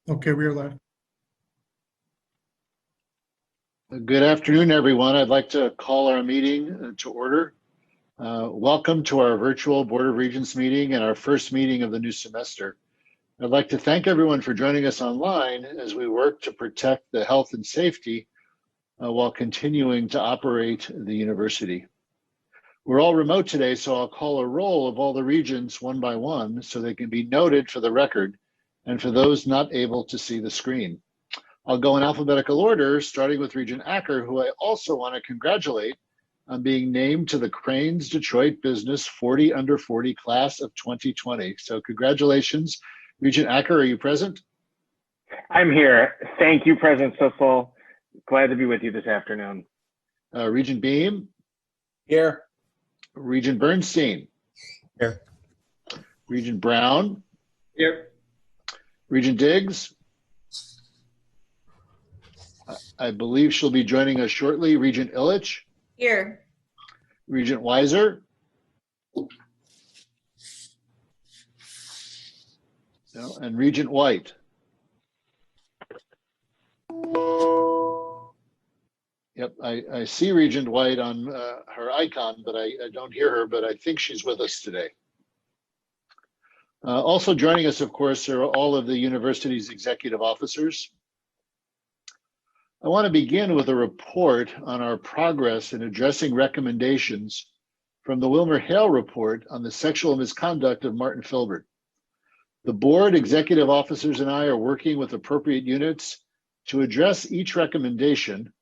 Okay, we are live. Good afternoon, everyone. I'd like to call our meeting to order. Welcome to our virtual Board of Regents meeting and our first meeting of the new semester. I'd like to thank everyone for joining us online as we work to protect the health and safety while continuing to operate the university. We're all remote today, so I'll call a roll of all the regents one by one so they can be noted for the record and for those not able to see the screen. I'll go in alphabetical order, starting with Regent Acker, who I also want to congratulate on being named to the Crain's Detroit Business 40 Under 40 class of 2020. So congratulations. Regent Acker, are you present? I'm here. Thank you, President Sissel. Glad to be with you this afternoon. Regent Beam? Here. Regent Bernstein? Here. Regent Brown? Here. Regent Diggs? I believe she'll be joining us shortly. Regent Illitch? Here. Regent Weiser? No, and Regent White? Yep, I see Regent White on her icon, but I don't hear her, but I think she's with us today. Also joining us, of course, are all of the university's executive officers. I want to begin with a report on our progress in addressing recommendations from the Wilmer-Hale report on the sexual misconduct of Martin Filbert. The board, executive officers, and I are working with appropriate units to address each recommendation,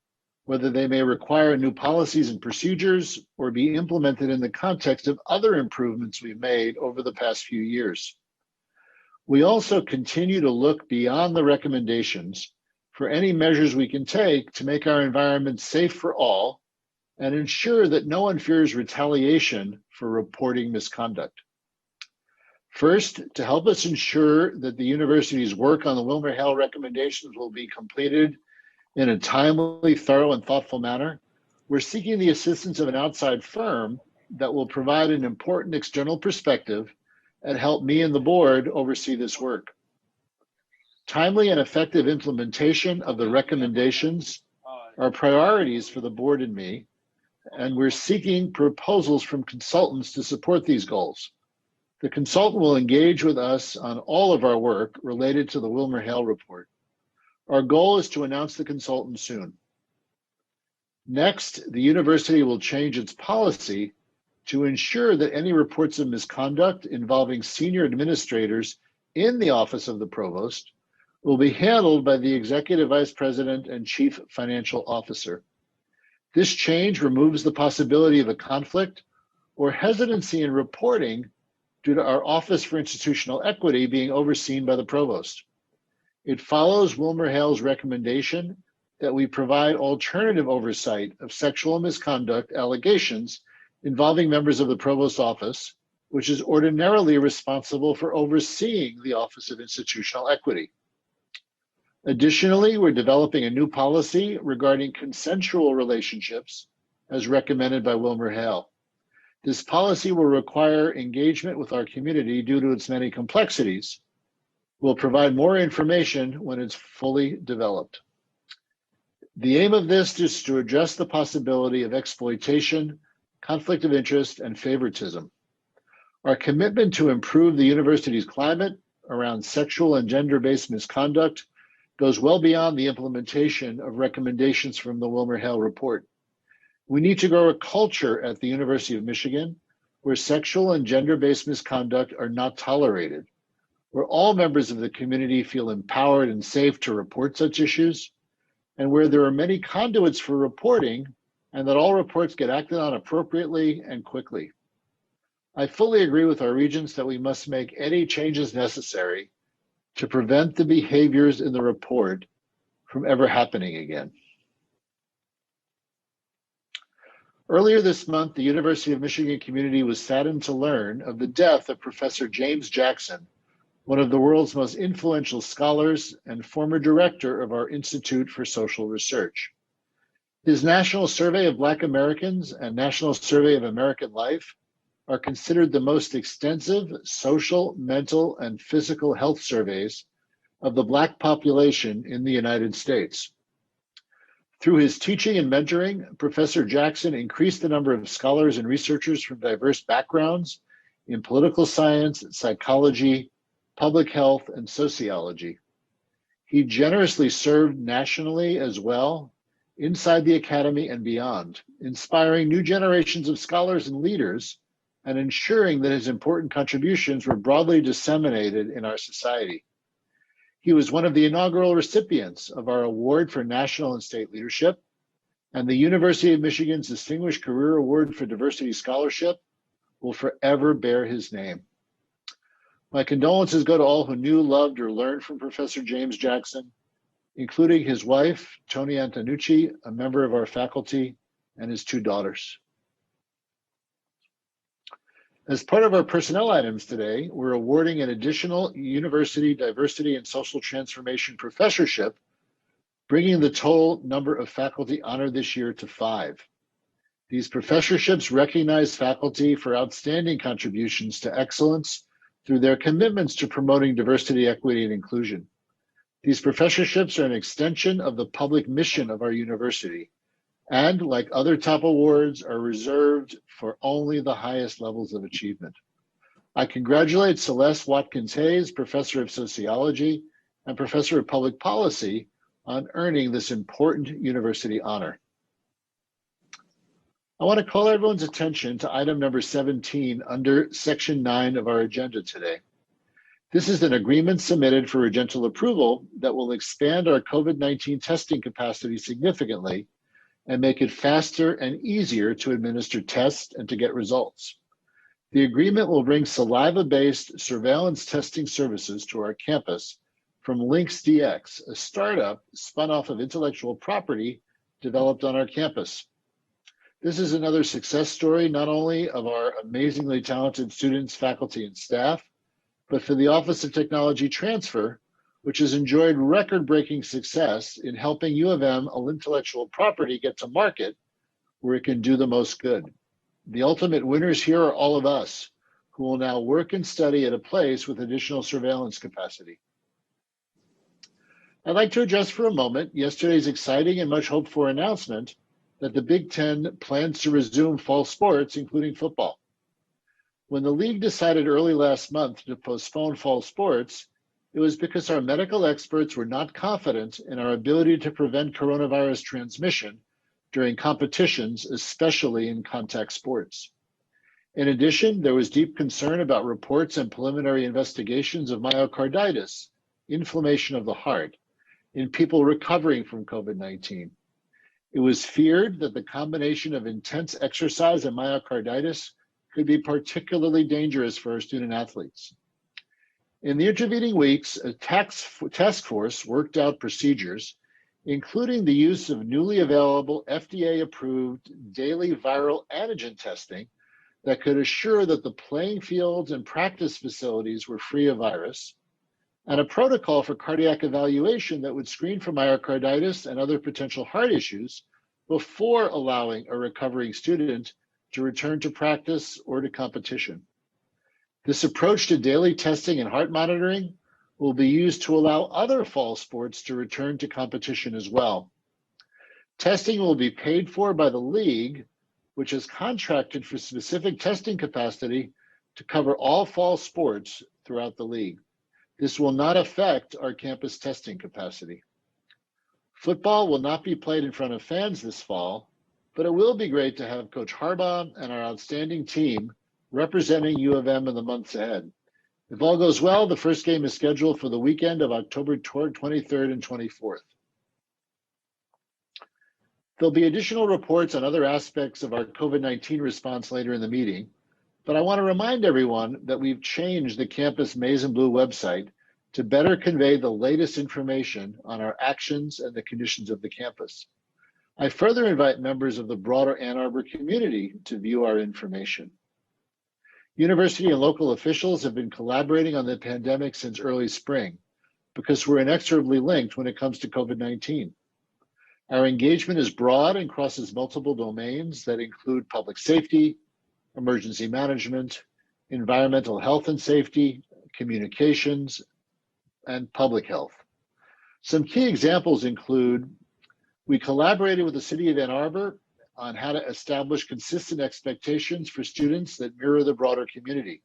whether they may require new policies and procedures or be implemented in the context of other improvements we've made over the past few years. We also continue to look beyond the recommendations for any measures we can take to make our environment safe for all and ensure that no one fears retaliation for reporting misconduct. First, to help us ensure that the university's work on the Wilmer-Hale recommendations will be completed in a timely, thorough, and thoughtful manner, we're seeking the assistance of an outside firm that will provide an important external perspective and help me and the board oversee this work. Timely and effective implementation of the recommendations are priorities for the board and me, and we're seeking proposals from consultants to support these goals. The consultant will engage with us on all of our work related to the Wilmer-Hale report. Our goal is to announce the consultant soon. Next, the university will change its policy to ensure that any reports of misconduct involving senior administrators in the office of the provost will be handled by the Executive Vice President and Chief Financial Officer. This change removes the possibility of a conflict or hesitancy in reporting due to our Office for Institutional Equity being overseen by the provost. It follows Wilmer-Hale's recommendation that we provide alternative oversight of sexual misconduct allegations involving members of the provost's office, which is ordinarily responsible for overseeing the Office of Institutional Equity. Additionally, we're developing a new policy regarding consensual relationships as recommended by Wilmer-Hale. This policy will require engagement with our community due to its many complexities. We'll provide more information when it's fully developed. The aim of this is to address the possibility of exploitation, conflict of interest, and favoritism. Our commitment to improve the university's climate around sexual and gender-based misconduct goes well beyond the implementation of recommendations from the Wilmer-Hale report. We need to grow a culture at the University of Michigan where sexual and gender-based misconduct are not tolerated, where all members of the community feel empowered and safe to report such issues, and where there are many conduits for reporting and that all reports get acted on appropriately and quickly. I fully agree with our regents that we must make any changes necessary to prevent the behaviors in the report from ever happening again. Earlier this month, the University of Michigan community was saddened to learn of the death of Professor James Jackson, one of the world's most influential scholars and former director of our Institute for Social Research. His National Survey of Black Americans and National Survey of American Life are considered the most extensive social, mental, and physical health surveys of the Black population in the United States. Through his teaching and mentoring, Professor Jackson increased the number of scholars and researchers from diverse backgrounds in political science, psychology, public health, and sociology. He generously served nationally as well, inside the academy and beyond, inspiring new generations of scholars and leaders and ensuring that his important contributions were broadly disseminated in our society. He was one of the inaugural recipients of our Award for National and State Leadership, and the University of Michigan's Distinguished Career Award for Diversity Scholarship will forever bear his name. My condolences go to all who knew, loved, or learned from Professor James Jackson, including his wife, Toni Antonucci, a member of our faculty, and his 2 daughters. As part of our personnel items today, we're awarding an additional University Diversity and Social Transformation Professorship, bringing the total number of faculty honored this year to 5. These professorships recognize faculty for outstanding contributions to excellence through their commitments to promoting diversity, equity, and inclusion. These professorships are an extension of the public mission of our university, and like other top awards, are reserved for only the highest levels of achievement. I congratulate Celeste Watkins-Hayes, Professor of Sociology and Professor of Public Policy, on earning this important university honor. I want to call everyone's attention to item number 17 under section 9 of our agenda today. This is an agreement submitted for regental approval that will expand our COVID-19 testing capacity significantly and make it faster and easier to administer tests and to get results. The agreement will bring saliva-based surveillance testing services to our campus from LynxDx, a startup spun off of intellectual property developed on our campus. This is another success story, not only of our amazingly talented students, faculty, and staff, but for the Office of Technology Transfer, which has enjoyed record-breaking success in helping U of M intellectual property get to market where it can do the most good. The ultimate winners here are all of us, who will now work and study at a place with additional surveillance capacity. I'd like to address for a moment yesterday's exciting and much hoped for announcement that the Big Ten plans to resume fall sports, including football. When the league decided early last month to postpone fall sports, it was because our medical experts were not confident in our ability to prevent coronavirus transmission during competitions, especially in contact sports. In addition, there was deep concern about reports and preliminary investigations of myocarditis, inflammation of the heart, in people recovering from COVID-19. It was feared that the combination of intense exercise and myocarditis could be particularly dangerous for our student athletes. In the intervening weeks, a task force worked out procedures, including the use of newly available FDA-approved daily viral antigen testing that could assure that the playing fields and practice facilities were free of virus, and a protocol for cardiac evaluation that would screen for myocarditis and other potential heart issues before allowing a recovering student to return to practice or to competition. This approach to daily testing and heart monitoring will be used to allow other fall sports to return to competition as well. Testing will be paid for by the league, which has contracted for specific testing capacity to cover all fall sports throughout the league. This will not affect our campus testing capacity. Football will not be played in front of fans this fall, but it will be great to have Coach Harbaugh and our outstanding team representing U of M in the months ahead. If all goes well, the first game is scheduled for the weekend of October 23rd and 24th. There'll be additional reports on other aspects of our COVID-19 response later in the meeting, but I want to remind everyone that we've changed the Campus Maize and Blue website to better convey the latest information on our actions and the conditions of the campus. I further invite members of the broader Ann Arbor community to view our information. University and local officials have been collaborating on the pandemic since early spring because we're inexorably linked when it comes to COVID-19. Our engagement is broad and crosses multiple domains that include public safety, emergency management, environmental health and safety, communications, and public health. Some key examples include we collaborated with the City of Ann Arbor on how to establish consistent expectations for students that mirror the broader community.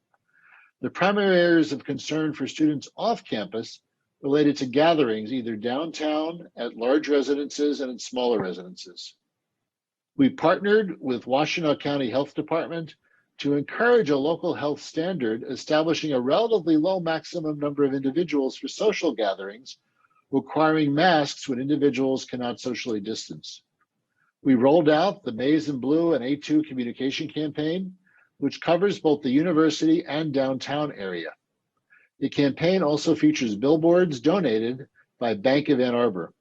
The primary areas of concern for students off campus related to gatherings either downtown, at large residences, and in smaller residences. We partnered with Washtenaw County Health Department to encourage a local health standard establishing a relatively low maximum number of individuals for social gatherings, requiring masks when individuals cannot socially distance. We rolled out the Maize and Blue and A2 communication campaign, which covers both the university and downtown area. The campaign also features billboards donated by Bank of Ann Arbor.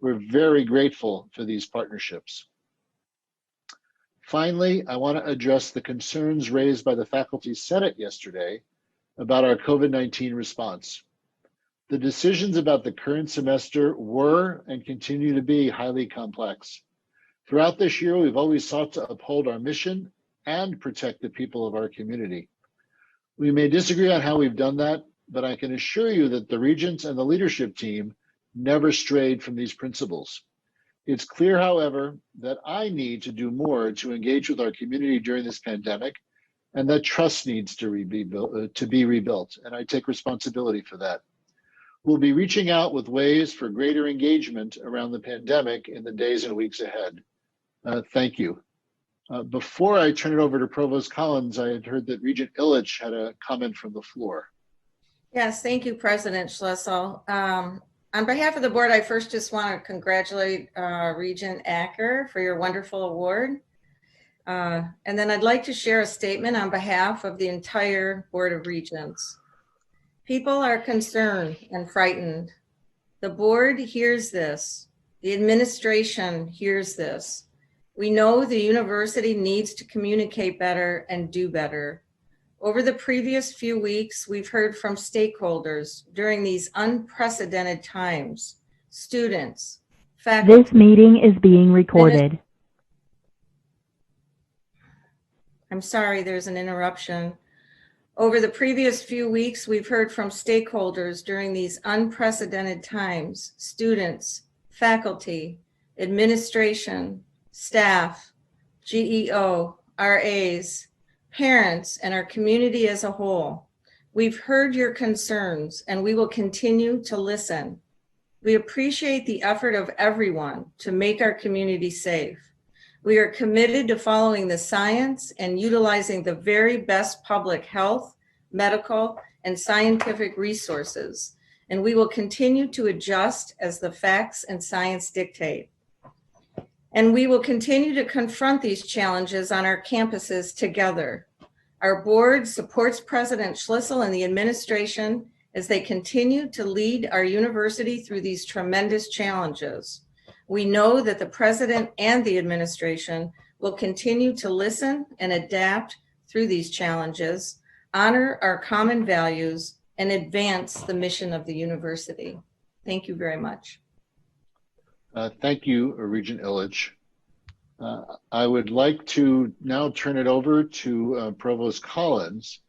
We're very grateful for these partnerships. Finally, I want to address the concerns raised by the Faculty Senate yesterday about our COVID-19 response. The decisions about the current semester were and continue to be highly complex. Throughout this year, we've always sought to uphold our mission and protect the people of our community. We may disagree on how we've done that, but I can assure you that the Regents and the leadership team never strayed from these principles. It's clear, however, that I need to do more to engage with our community during this pandemic, and that trust needs to be rebuilt, and I take responsibility for that. We'll be reaching out with ways for greater engagement around the pandemic in the days and weeks ahead. Thank you. Before I turn it over to Provost Collins, I had heard that Regent Illitch had a comment from the floor. Yes, thank you, President Schlissel. On behalf of the board, I first just want to congratulate Regent Acker for your wonderful award. And then I'd like to share a statement on behalf of the entire Board of Regents. People are concerned and frightened. The board hears this. The administration hears this. We know the university needs to communicate better and do better. Over the previous few weeks, we've heard from stakeholders during these unprecedented times, students, faculty. This meeting is being recorded. I'm sorry, there's an interruption. Over the previous few weeks, we've heard from stakeholders during these unprecedented times, students, faculty, administration, staff, GEO, RAs, parents, and our community as a whole. We've heard your concerns and we will continue to listen. We appreciate the effort of everyone to make our community safe. We are committed to following the science and utilizing the very best public health, medical, and scientific resources, and we will continue to adjust as the facts and science dictate. And we will continue to confront these challenges on our campuses together. Our board supports President Schlissel and the administration as they continue to lead our university through these tremendous challenges. We know that the president and the administration will continue to listen and adapt through these challenges, honor our common values, and advance the mission of the university. Thank you very much. Thank you, Regent Illitch. I would like to now turn it over to Provost Collins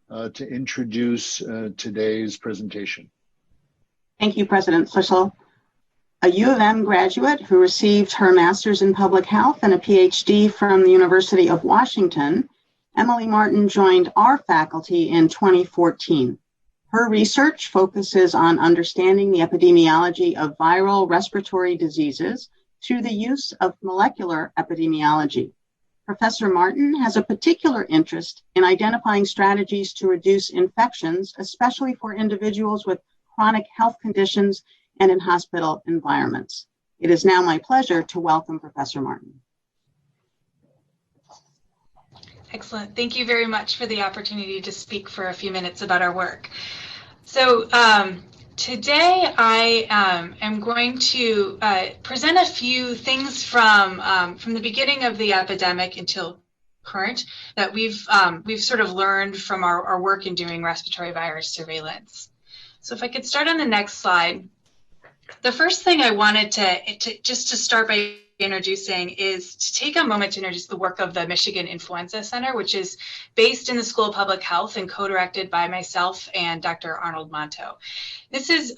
to introduce today's presentation. Thank you, President Schlissel. A U of M graduate who received her master's in public health and a PhD from the University of Washington, Emily Martin joined our faculty in 2014. Her research focuses on understanding the epidemiology of viral respiratory diseases through the use of molecular epidemiology. Professor Martin has a particular interest in identifying strategies to reduce infections, especially for individuals with chronic health conditions and in hospital environments. It is now my pleasure to welcome Professor Martin. Excellent. Thank you very much for the opportunity to speak for a few minutes about our work. So today I am going to present a few things from the beginning of the epidemic until current that we've sort of learned from our work in doing respiratory virus surveillance. So if I could start on the next slide. The first thing I wanted to start by introducing is to take a moment to introduce the work of the Michigan Influenza Center, which is based in the School of Public Health and co-directed by myself and Dr. Arnold Monto. This is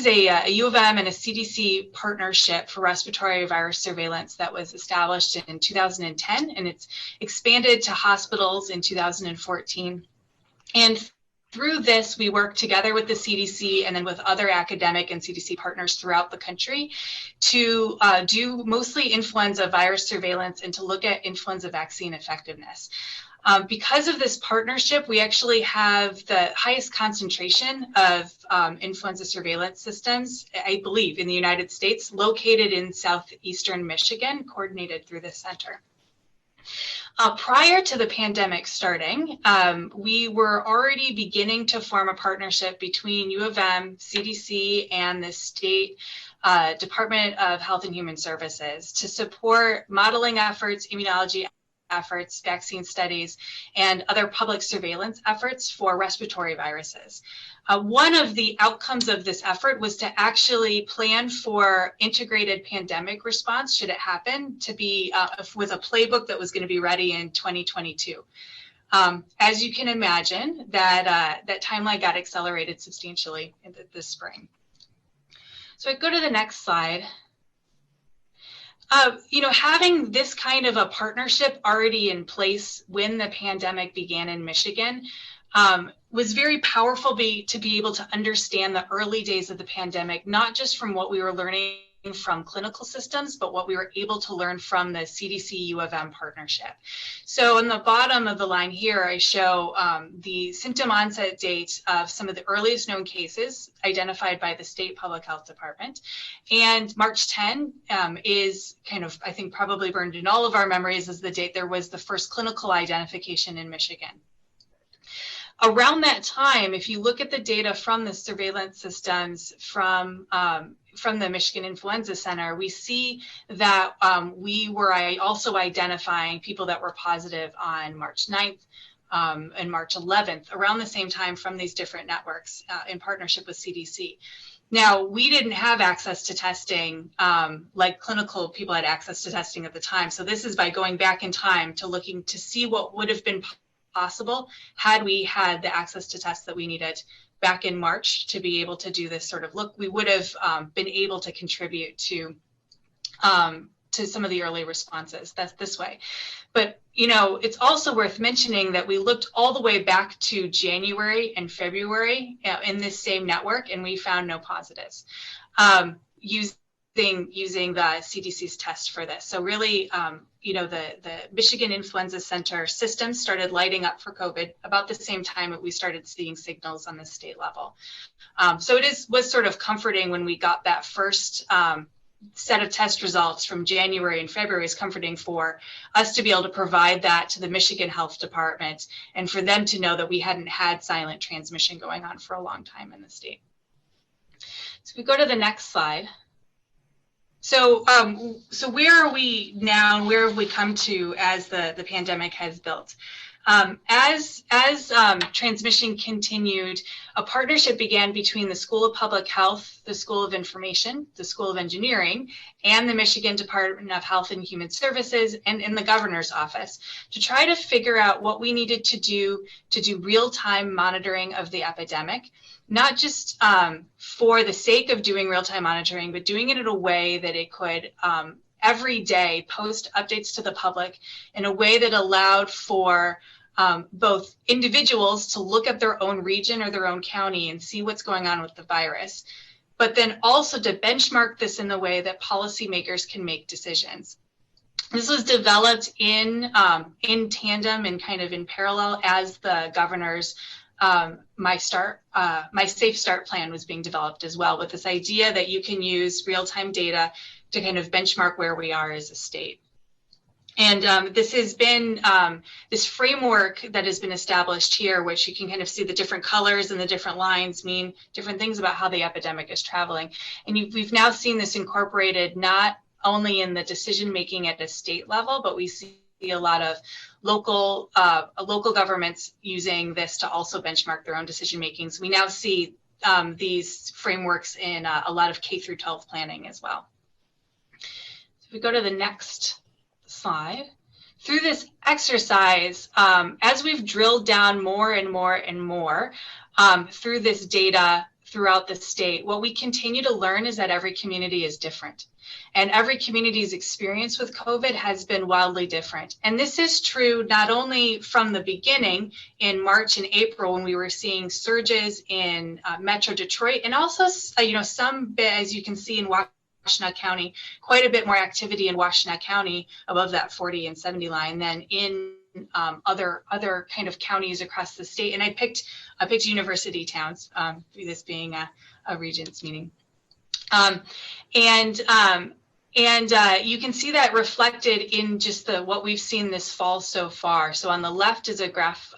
a U of M and a CDC partnership for respiratory virus surveillance that was established in 2010, and it's expanded to hospitals in 2014. And through this, we work together with the CDC and then with other academic and CDC partners throughout the country to do mostly influenza virus surveillance and to look at influenza vaccine effectiveness. Because of this partnership, we actually have the highest concentration of influenza surveillance systems, I believe, in the United States, located in southeastern Michigan, coordinated through this center. Prior to the pandemic starting, we were already beginning to form a partnership between U of M, CDC, and the state Department of Health and Human Services to support modeling efforts, immunology efforts, vaccine studies, and other public surveillance efforts for respiratory viruses. One of the outcomes of this effort was to actually plan for integrated pandemic response, should it happen, to be with a playbook that was going to be ready in 2022. As you can imagine, that timeline got accelerated substantially this spring. So I go to the next slide. Having this kind of a partnership already in place when the pandemic began in Michigan was very powerful to be able to understand the early days of the pandemic, not just from what we were learning from clinical systems, but what we were able to learn from the CDC U of M partnership. So on the bottom of the line here, I show the symptom onset date of some of the earliest known cases identified by the state public health department. And March 10 is kind of, I think, probably burned in all of our memories as the date there was the first clinical identification in Michigan. Around that time, if you look at the data from the surveillance systems from the Michigan Influenza Center, we see that we were also identifying people that were positive on March 9th and March 11th, around the same time from these different networks in partnership with CDC. Now, we didn't have access to testing like clinical people had access to testing at the time. So this is by going back in time to looking to see what would have been possible had we had the access to tests that we needed back in March to be able to do this sort of look. We would have been able to contribute to some of the early responses. That's this way. But, it's also worth mentioning that we looked all the way back to January and February in this same network, and we found no positives using the CDC's test for this. So really, the Michigan Influenza Center system started lighting up for COVID about the same time that we started seeing signals on the state level. So it was sort of comforting when we got that first set of test results from January and February. Is comforting for us to be able to provide that to the Michigan Health Department and for them to know that we hadn't had silent transmission going on for a long time in the state. So we go to the next slide. So where are we now, and where have we come to as the pandemic has built? As transmission continued, a partnership began between the School of Public Health, the School of Information, the School of Engineering, and the Michigan Department of Health and Human Services and in the governor's office to try to figure out what we needed to do real-time monitoring of the epidemic. Not just for the sake of doing real-time monitoring, but doing it in a way that it could every day post updates to the public in a way that allowed for both individuals to look at their own region or their own county and see what's going on with the virus, but then also to benchmark this in the way that policymakers can make decisions. This was developed in tandem and kind of in parallel as the governor's My Safe Start plan was being developed as well, with this idea that you can use real-time data to kind of benchmark where we are as a state. And this has been this framework that has been established here, which you can kind of see the different colors and the different lines mean different things about how the epidemic is traveling. And we've now seen this incorporated not only in the decision making at the state level, but we see a lot of local governments using this to also benchmark their own decision making. So we now see these frameworks in a lot of K through 12 planning as well. If we go to the next slide, through this exercise, as we've drilled down more and more and more through this data throughout the state, what we continue to learn is that every community is different. And every community's experience with COVID has been wildly different. And this is true not only from the beginning in March and April when we were seeing surges in Metro Detroit, and also, some bit, as you can see in Washtenaw County, quite a bit more activity in Washtenaw County above that 40 and 70 line than in other kind of counties across the state. And I picked university towns, this being a Regents meeting. You can see that reflected in just what we've seen this fall so far. So on the left is a graph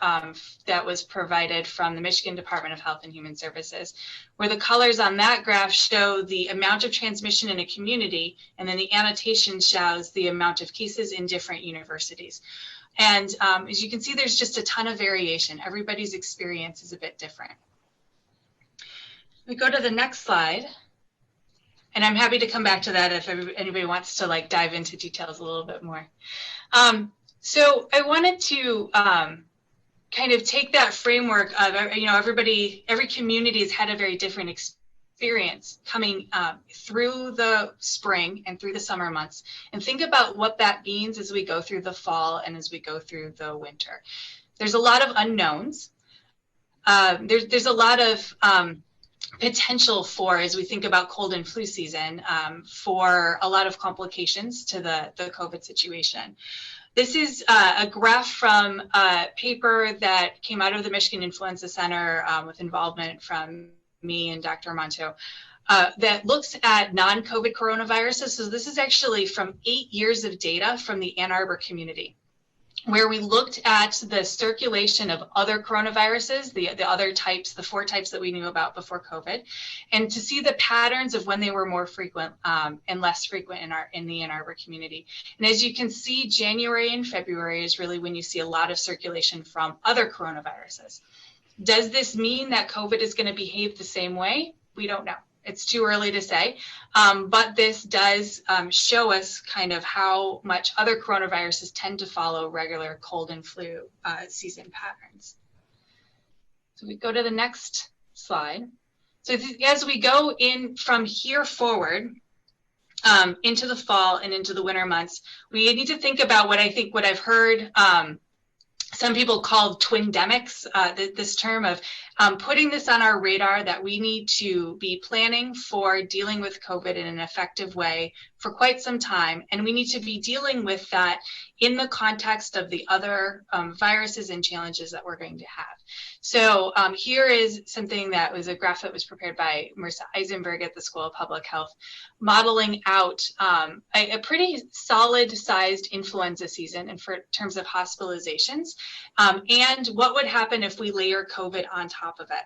that was provided from the Michigan Department of Health and Human Services, where the colors on that graph show the amount of transmission in a community, and then the annotation shows the amount of cases in different universities. And as you can see, there's just a ton of variation. Everybody's experience is a bit different. We go to the next slide. And I'm happy to come back to that if anybody wants to dive into details a little bit more. So I wanted to kind of take that framework of, every community has had a very different experience coming through the spring and through the summer months, and think about what that means as we go through the fall and as we go through the winter. There's a lot of unknowns. There's a lot of potential for, as we think about cold and flu season, for a lot of complications to the COVID situation. This is a graph from a paper that came out of the Michigan Influenza Center with involvement from me and Dr. Monto that looks at non-COVID coronaviruses. So this is actually from 8 years of data from the Ann Arbor community, where we looked at the circulation of other coronaviruses, the other types, the 4 types that we knew about before COVID, and to see the patterns of when they were more frequent and less frequent in the Ann Arbor community. And as you can see, January and February is really when you see a lot of circulation from other coronaviruses. Does this mean that COVID is going to behave the same way? We don't know. It's too early to say, but this does show us kind of how much other coronaviruses tend to follow regular cold and flu season patterns. So we go to the next slide. So as we go in from here forward into the fall and into the winter months, we need to think about what I've heard some people call Twindemix, this term of putting this on our radar, that we need to be planning for dealing with COVID in an effective way for quite some time. And we need to be dealing with that in the context of the other viruses and challenges that we're going to have. So here is something that was a graph that was prepared by Marissa Eisenberg at the School of Public Health, modeling out a pretty solid sized influenza season in terms of hospitalizations, and what would happen if we layer COVID on top of it.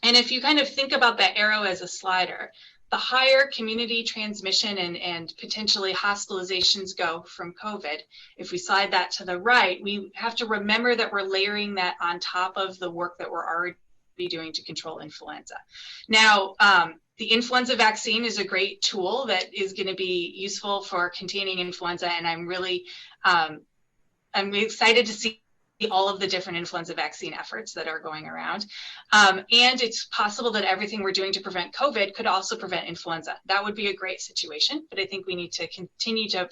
And if you kind of think about that arrow as a slider, the higher community transmission and potentially hospitalizations go from COVID, if we slide that to the right, we have to remember that we're layering that on top of the work that we're already doing to control influenza. Now, the influenza vaccine is a great tool that is going to be useful for containing influenza, and I'm really I'm excited to see all of the different influenza vaccine efforts that are going around. And it's possible that everything we're doing to prevent COVID could also prevent influenza. That would be a great situation, but I think we need to continue to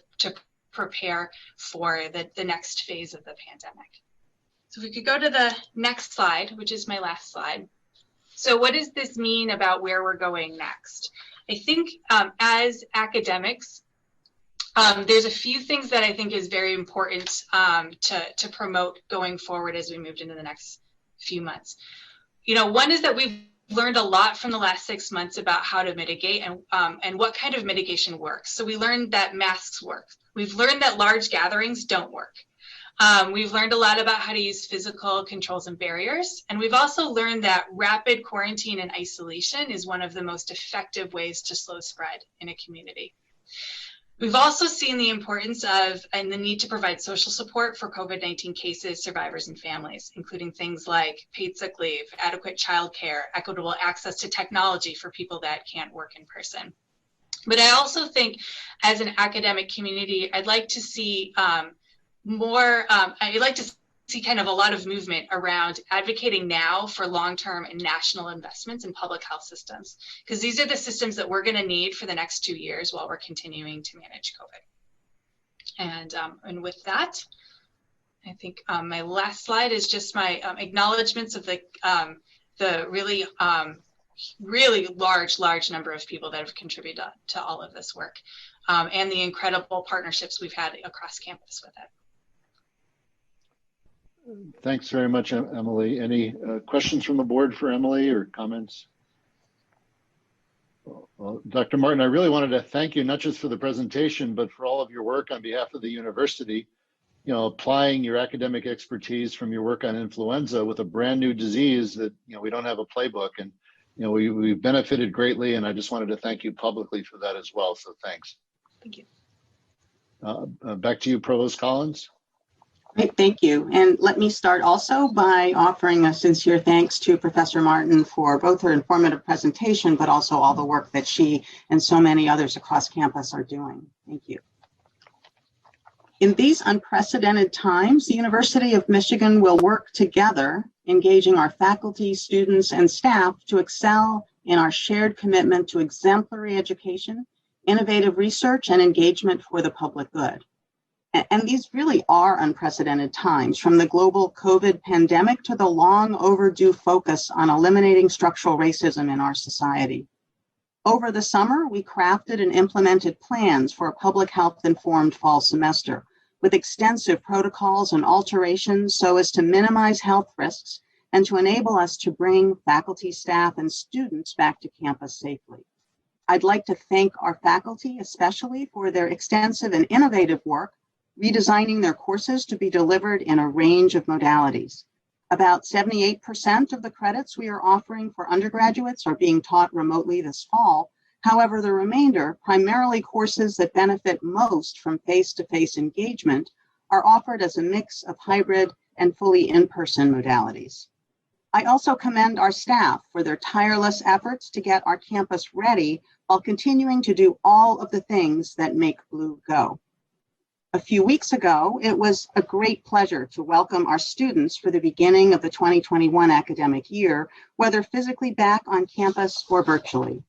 prepare for the next phase of the pandemic. So if we could go to the next slide, which is my last slide. So what does this mean about where we're going next? I think as academics, there's a few things that I think is very important to promote going forward as we moved into the next few months. One is that we've learned a lot from the last 6 months about how to mitigate and what kind of mitigation works. So we learned that masks work. We've learned that large gatherings don't work. We've learned a lot about how to use physical controls and barriers. And we've also learned that rapid quarantine and isolation is one of the most effective ways to slow spread in a community. We've also seen the importance of and the need to provide social support for COVID-19 cases, survivors, and families, including things like paid sick leave, adequate childcare, equitable access to technology for people that can't work in person. But I also think as an academic community, I'd like to see I'd like to see kind of a lot of movement around advocating now for long-term and national investments in public health systems, because these are the systems that we're going to need for the next 2 years while we're continuing to manage COVID. And with that, I think my last slide is just my acknowledgements of the really large number of people that have contributed to all of this work, and the incredible partnerships we've had across campus with it. Thanks very much, Emily. Any questions from the board for Emily or comments? Well, Dr. Martin, I really wanted to thank you, not just for the presentation, but for all of your work on behalf of the university, applying your academic expertise from your work on influenza with a brand new disease that, we don't have a playbook, and, we've benefited greatly. And I just wanted to thank you publicly for that as well. So thanks. Thank you. Back to you, Provost Collins. Great, thank you. And let me start also by offering a sincere thanks to Professor Martin for both her informative presentation, but also all the work that she and so many others across campus are doing. Thank you. In these unprecedented times, the University of Michigan will work together, engaging our faculty, students, and staff to excel in our shared commitment to exemplary education, innovative research, and engagement for the public good. And these really are unprecedented times, from the global COVID pandemic to the long overdue focus on eliminating structural racism in our society. Over the summer, we crafted and implemented plans for a public health informed fall semester with extensive protocols and alterations so as to minimize health risks and to enable us to bring faculty, staff, and students back to campus safely. I'd like to thank our faculty, especially for their extensive and innovative work, redesigning their courses to be delivered in a range of modalities. About 78% of the credits we are offering for undergraduates are being taught remotely this fall. However, the remainder, primarily courses that benefit most from face-to-face engagement, are offered as a mix of hybrid and fully in-person modalities. I also commend our staff for their tireless efforts to get our campus ready while continuing to do all of the things that make Blue go. A few weeks ago, it was a great pleasure to welcome our students for the beginning of the 2021 academic year, whether physically back on campus or virtually.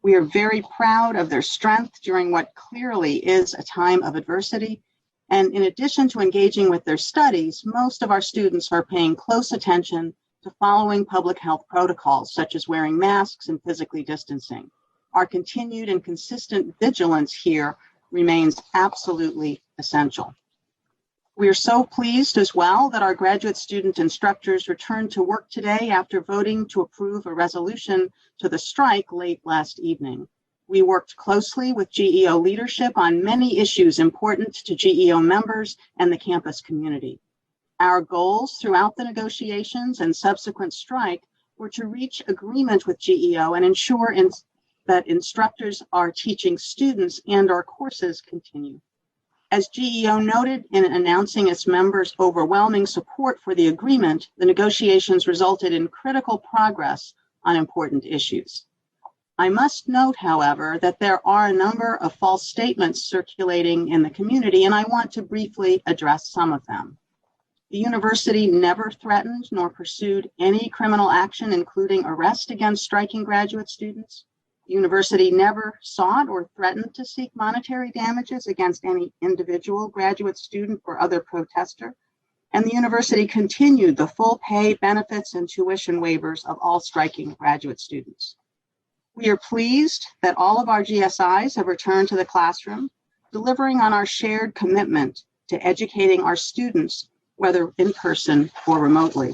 We are very proud of their strength during what clearly is a time of adversity. And in addition to engaging with their studies, most of our students are paying close attention to following public health protocols, such as wearing masks and physically distancing. Our continued and consistent vigilance here remains absolutely essential. We are so pleased as well that our graduate student instructors returned to work today after voting to approve a resolution to the strike late last evening. We worked closely with GEO leadership on many issues important to GEO members and the campus community. Our goals throughout the negotiations and subsequent strike were to reach agreement with GEO and ensure that instructors are teaching students and our courses continue. As GEO noted in announcing its members' overwhelming support for the agreement, the negotiations resulted in critical progress on important issues. I must note, however, that there are a number of false statements circulating in the community, and I want to briefly address some of them. The university never threatened nor pursued any criminal action, including arrest against striking graduate students. The university never sought or threatened to seek monetary damages against any individual graduate student or other protester. And the university continued the full pay, benefits, and tuition waivers of all striking graduate students. We are pleased that all of our GSIs have returned to the classroom, delivering on our shared commitment to educating our students, whether in person or remotely.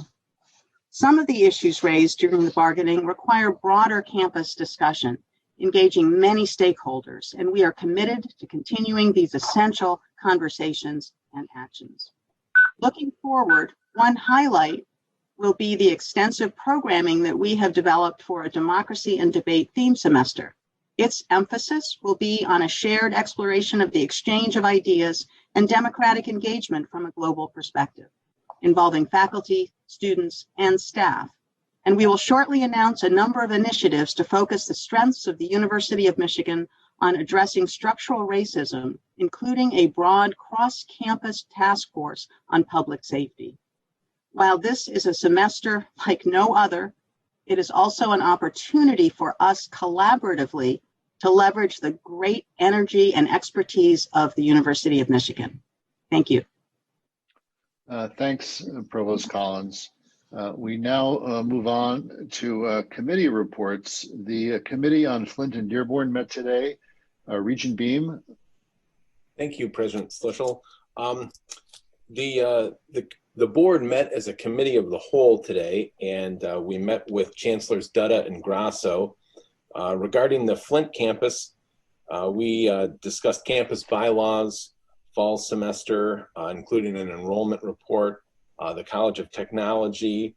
Some of the issues raised during the bargaining require broader campus discussion, engaging many stakeholders, and we are committed to continuing these essential conversations and actions. Looking forward, one highlight will be the extensive programming that we have developed for a democracy and debate theme semester. Its emphasis will be on a shared exploration of the exchange of ideas and democratic engagement from a global perspective, involving faculty, students, and staff. And we will shortly announce a number of initiatives to focus the strengths of the University of Michigan on addressing structural racism, including a broad cross-campus task force on public safety. While this is a semester like no other, it is also an opportunity for us collaboratively to leverage the great energy and expertise of the University of Michigan. Thank you. Thanks, Provost Collins. We now move on to committee reports. The Committee on Flint and Dearborn met today. Regent Beam. Thank you, President Schlichel. The board met as a committee of the whole today, and we met with Chancellors Dutta and Grasso. Regarding the Flint campus, we discussed campus bylaws, fall semester, including an enrollment report, the College of Technology,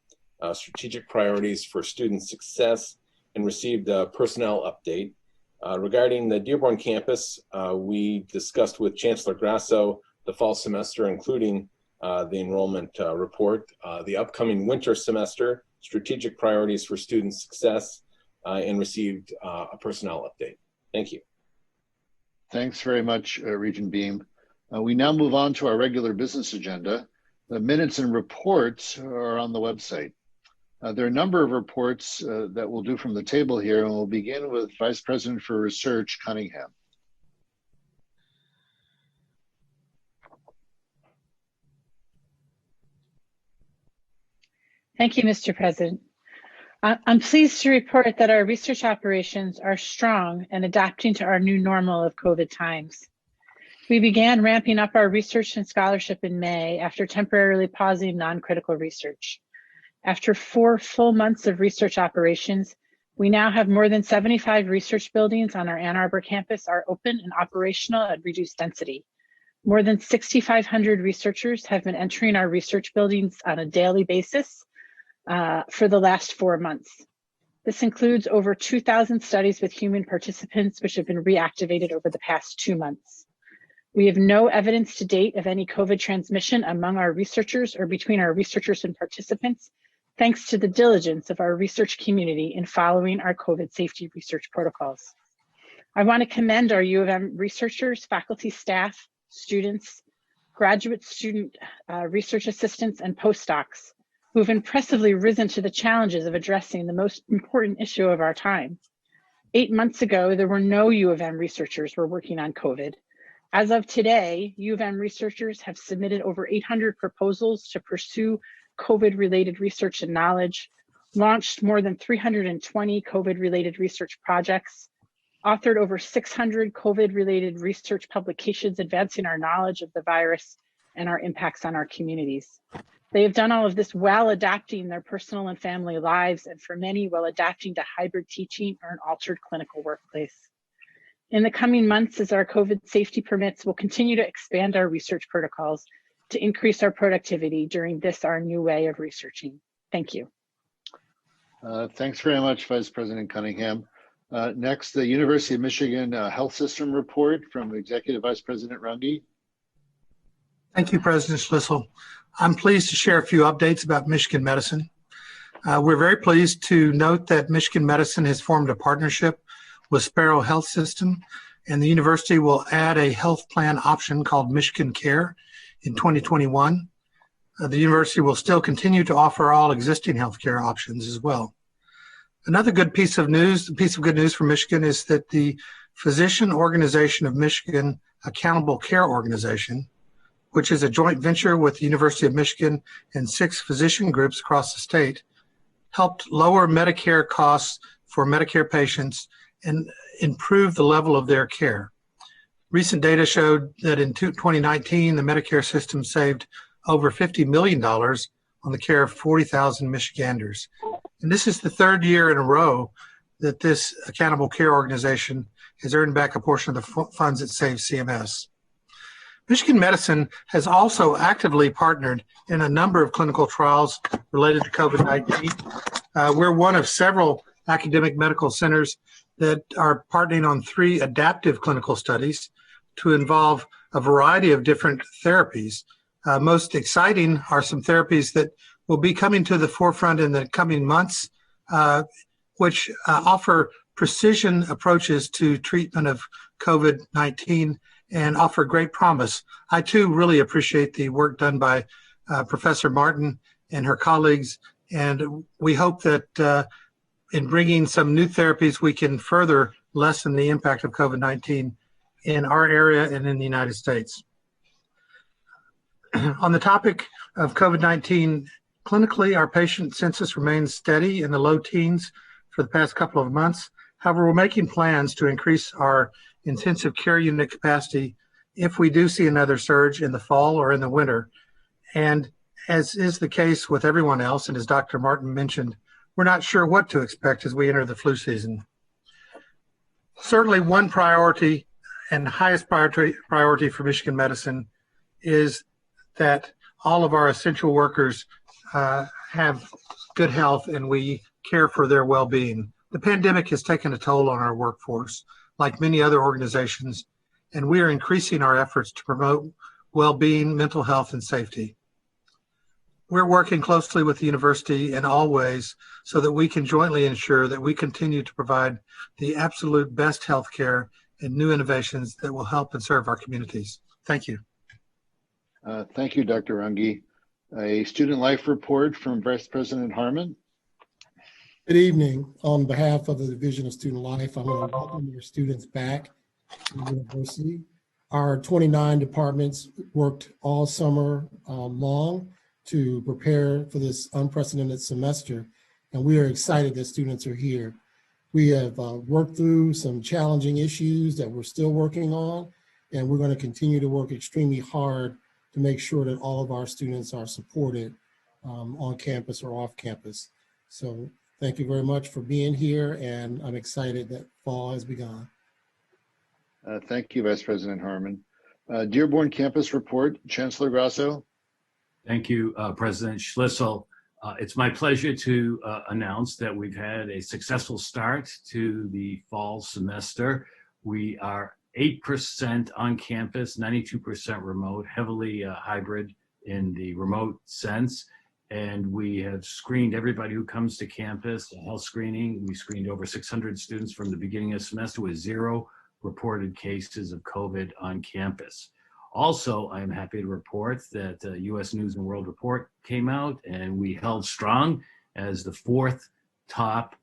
strategic priorities for student success, and received a personnel update. Regarding the Dearborn campus, we discussed with Chancellor Grasso the fall semester, including the enrollment report, the upcoming winter semester, strategic priorities for student success, and received a personnel update. Thank you. Thanks very much, Regent Beam. We now move on to our regular business agenda. The minutes and reports are on the website. There are a number of reports that we'll do from the table here, and we'll begin with Vice President for Research, Cunningham. Thank you, Mr. President. I'm pleased to report that our research operations are strong and adapting to our new normal of COVID times. We began ramping up our research and scholarship in May after temporarily pausing non-critical research. After 4 full months of research operations, we now have more than 75 research buildings on our Ann Arbor campus are open and operational at reduced density. More than 6,500 researchers have been entering our research buildings on a daily basis for the last 4 months. This includes over 2,000 studies with human participants, which have been reactivated over the past 2 months. We have no evidence to date of any COVID transmission among our researchers or between our researchers and participants, thanks to the diligence of our research community in following our COVID safety research protocols. I want to commend our U of M researchers, faculty, staff, students, graduate student research assistants, and postdocs who have impressively risen to the challenges of addressing the most important issue of our time. 8 months ago, there were no U of M researchers who were working on COVID. As of today, U of M researchers have submitted over 800 proposals to pursue COVID-related research and knowledge, launched more than 320 COVID-related research projects, authored over 600 COVID-related research publications advancing our knowledge of the virus and our impacts on our communities. They have done all of this while adapting their personal and family lives, and for many, while adapting to hybrid teaching or an altered clinical workplace. In the coming months, as our COVID safety permits, we'll continue to expand our research protocols to increase our productivity during this, our new way of researching. Thank you. Thanks very much, Vice President Cunningham. Next, the University of Michigan Health System Report from Executive Vice President Runge. Thank you, President Schlissel. I'm pleased to share a few updates about Michigan Medicine. We're very pleased to note that Michigan Medicine has formed a partnership with Sparrow Health System, and the university will add a health plan option called Michigan Care in 2021. The university will still continue to offer all existing healthcare options as well. Another good piece of good news for Michigan is that the Physician Organization of Michigan Accountable Care Organization, which is a joint venture with the University of Michigan and 6 physician groups across the state, helped lower Medicare costs for Medicare patients and improve the level of their care. Recent data showed that in 2019, the Medicare system saved over $50 million on the care of 40,000 Michiganders. And this is the 3rd year in a row that this accountable care organization has earned back a portion of the funds it saved CMS. Michigan Medicine has also actively partnered in a number of clinical trials related to COVID-19. We're one of several academic medical centers that are partnering on 3 adaptive clinical studies to involve a variety of different therapies. Most exciting are some therapies that will be coming to the forefront in the coming months, which offer precision approaches to treatment of COVID-19 and offer great promise. I too really appreciate the work done by Professor Martin and her colleagues, and we hope that in bringing some new therapies, we can further lessen the impact of COVID-19 in our area and in the United States. On the topic of COVID-19, clinically, our patient census remains steady in the low teens for the past couple of months. However, we're making plans to increase our intensive care unit capacity if we do see another surge in the fall or in the winter. And as is the case with everyone else, and as Dr. Martin mentioned, we're not sure what to expect as we enter the flu season. Certainly one priority and highest priority for Michigan Medicine is that all of our essential workers have good health and we care for their well-being. The pandemic has taken a toll on our workforce, like many other organizations, and we are increasing our efforts to promote well-being, mental health, and safety. We're working closely with the university in all ways so that we can jointly ensure that we continue to provide the absolute best health care and new innovations that will help and serve our communities. Thank you. Thank you, Dr. Runge. A student life report from Vice President Harmon. Good evening. On behalf of the Division of Student Life, I want to welcome your students back to the university. Our 29 departments worked all summer long to prepare for this unprecedented semester, and we are excited that students are here. We have worked through some challenging issues that we're still working on, and we're going to continue to work extremely hard to make sure that all of our students are supported on campus or off campus. So thank you very much for being here, and I'm excited that fall has begun. Thank you, Vice President Harmon. Dearborn Campus Report, Chancellor Grasso. Thank you, President Schlissel. It's my pleasure to announce that we've had a successful start to the fall semester. We are 8% on campus, 92% remote, heavily hybrid in the remote sense. And we have screened everybody who comes to campus, a health screening. We screened over 600 students from the beginning of the semester with 0 reported cases of COVID on campus. Also, I'm happy to report that U.S. News and World Report came out, and we held strong as the 4th top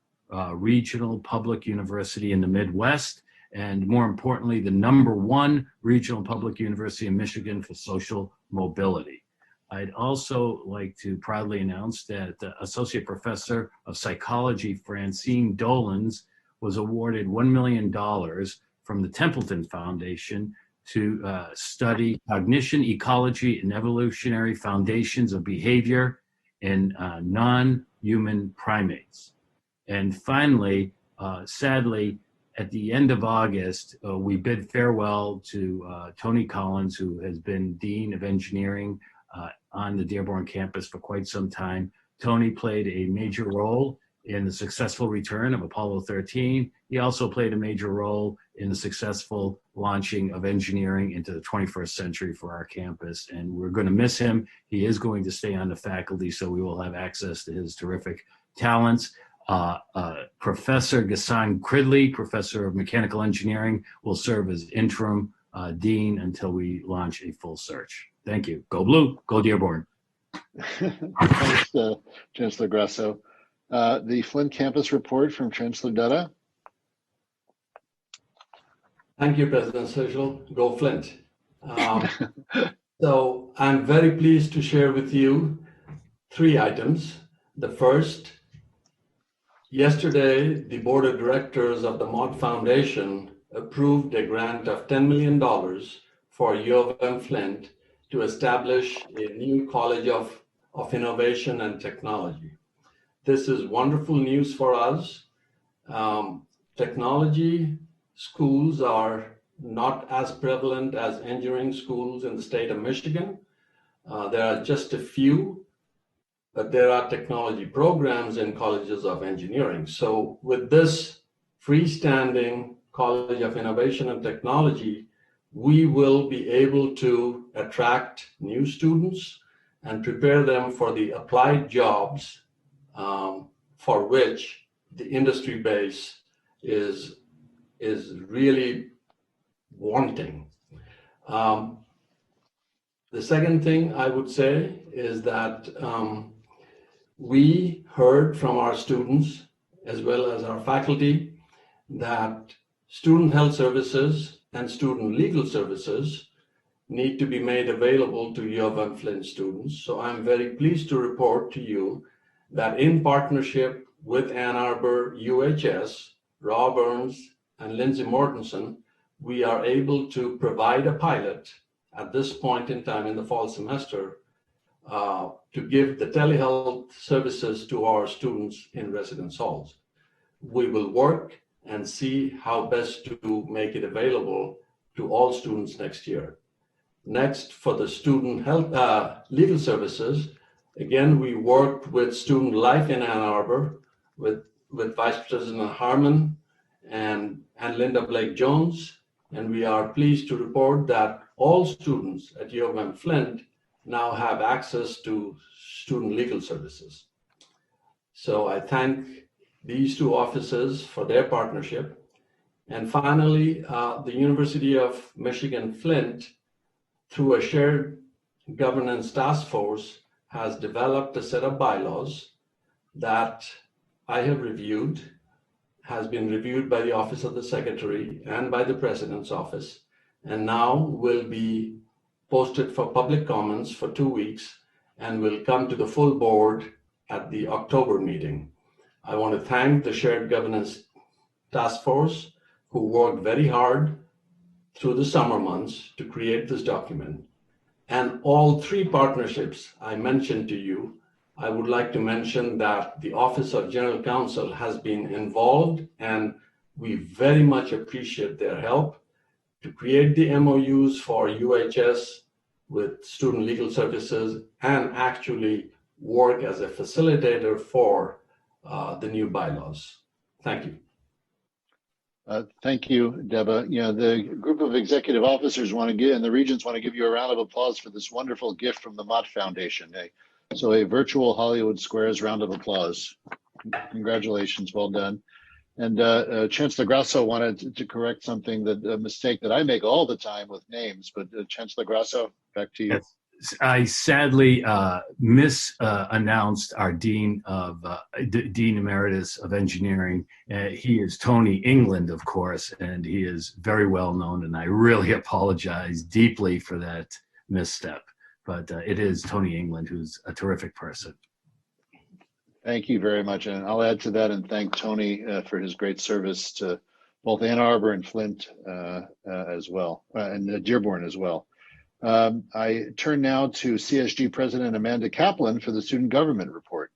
regional public university in the Midwest, and more importantly, the #1 regional public university in Michigan for social mobility. I'd also like to proudly announce that Associate Professor of Psychology Francine Dolans was awarded $1 million from the Templeton Foundation to study cognition, ecology, and evolutionary foundations of behavior in non-human primates. And finally, sadly, at the end of August, we bid farewell to Tony Collins, who has been Dean of Engineering on the Dearborn campus for quite some time. Tony played a major role in the successful return of Apollo 13. He also played a major role in the successful launching of engineering into the 21st century for our campus. And we're going to miss him. He is going to stay on the faculty, so we will have access to his terrific talents. Professor Ghassan Cridley, Professor of Mechanical Engineering, will serve as interim dean until we launch a full search. Thank you. Go Blue, go Dearborn. Thanks, Chancellor Grasso. The Flint Campus Report from Chancellor Dutta. Thank you, President Social. Go Flint. So I'm very pleased to share with you 3 items. The first, yesterday, the Board of Directors of the Mott Foundation approved a grant of $10 million for U of M Flint to establish a new College of Innovation and Technology. This is wonderful news for us. Technology schools are not as prevalent as engineering schools in the state of Michigan. There are just a few, but there are technology programs in colleges of engineering. So with this freestanding College of Innovation and Technology, we will be able to attract new students and prepare them for the applied jobs for which the industry base is really wanting. The second thing I would say is that we heard from our students as well as our faculty that student health services and student legal services need to be made available to U of M Flint students. So I'm very pleased to report to you that in partnership with Ann Arbor UHS, Rob Burns, and Lindsay Mortensen, we are able to provide a pilot at this point in time in the fall semester to give the telehealth services to our students in residence halls. We will work and see how best to make it available to all students next year. Next, for the student health legal services, again, we worked with Student Life in Ann Arbor with Vice President Harmon and Linda Blake Jones, and we are pleased to report that all students at U of M Flint now have access to student legal services. So I thank these two offices for their partnership. And finally, the University of Michigan Flint, through a shared governance task force, has developed a set of bylaws that I have reviewed, has been reviewed by the Office of the Secretary and by the President's Office, and now will be posted for public comments for 2 weeks and will come to the full board at the October meeting. I want to thank the Shared Governance Task Force, who worked very hard through the summer months to create this document. And all three partnerships I mentioned to you, I would like to mention that the Office of General Counsel has been involved, and we very much appreciate their help to create the MOUs for UHS with student legal services and actually work as a facilitator for the new bylaws. Thank you. Thank you, Deba. You know, the group of executive officers want to give, and the Regents want to give you a round of applause for this wonderful gift from the Mott Foundation. So a virtual Hollywood Squares round of applause. Congratulations, well done. And Chancellor Grasso wanted to correct something, a mistake that I make all the time with names, but Chancellor Grasso, back to you. Yes. I sadly misannounced our Dean Emeritus of Engineering. He is Tony England, of course, and he is very well known, and I really apologize deeply for that misstep. But it is Tony England, who's a terrific person. Thank you very much. And I'll add to that and thank Tony for his great service to both Ann Arbor and Flint as well, and Dearborn as well. I turn now to CSG President Amanda Kaplan for the Student Government Report.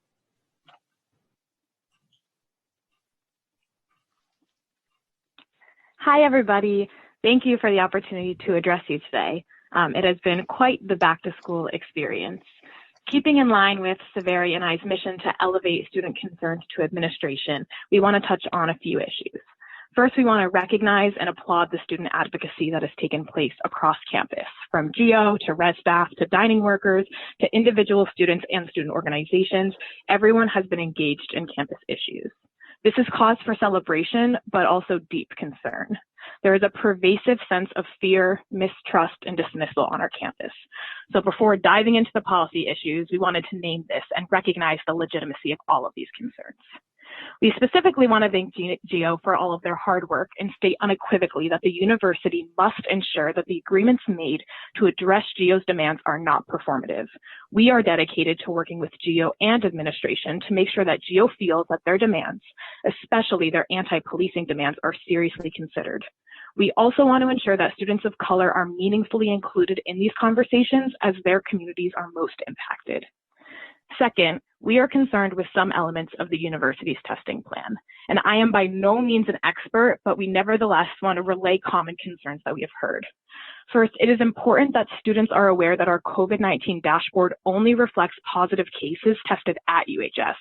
Hi, everybody. Thank you for the opportunity to address you today. It has been quite the back-to-school experience. Keeping in line with Saveri and I's mission to elevate student concerns to administration, we want to touch on a few issues. First, we want to recognize and applaud the student advocacy that has taken place across campus, from GEO to res staff to dining workers to individual students and student organizations. Everyone has been engaged in campus issues. This is cause for celebration, but also deep concern. There is a pervasive sense of fear, mistrust, and dismissal on our campus. So before diving into the policy issues, we wanted to name this and recognize the legitimacy of all of these concerns. We specifically want to thank GEO for all of their hard work and state unequivocally that the university must ensure that the agreements made to address GEO's demands are not performative. We are dedicated to working with GEO and administration to make sure that GEO feels that their demands, especially their anti-policing demands, are seriously considered. We also want to ensure that students of color are meaningfully included in these conversations as their communities are most impacted. Second, we are concerned with some elements of the university's testing plan. And I am by no means an expert, but we nevertheless want to relay common concerns that we have heard. First, it is important that students are aware that our COVID-19 dashboard only reflects positive cases tested at UHS.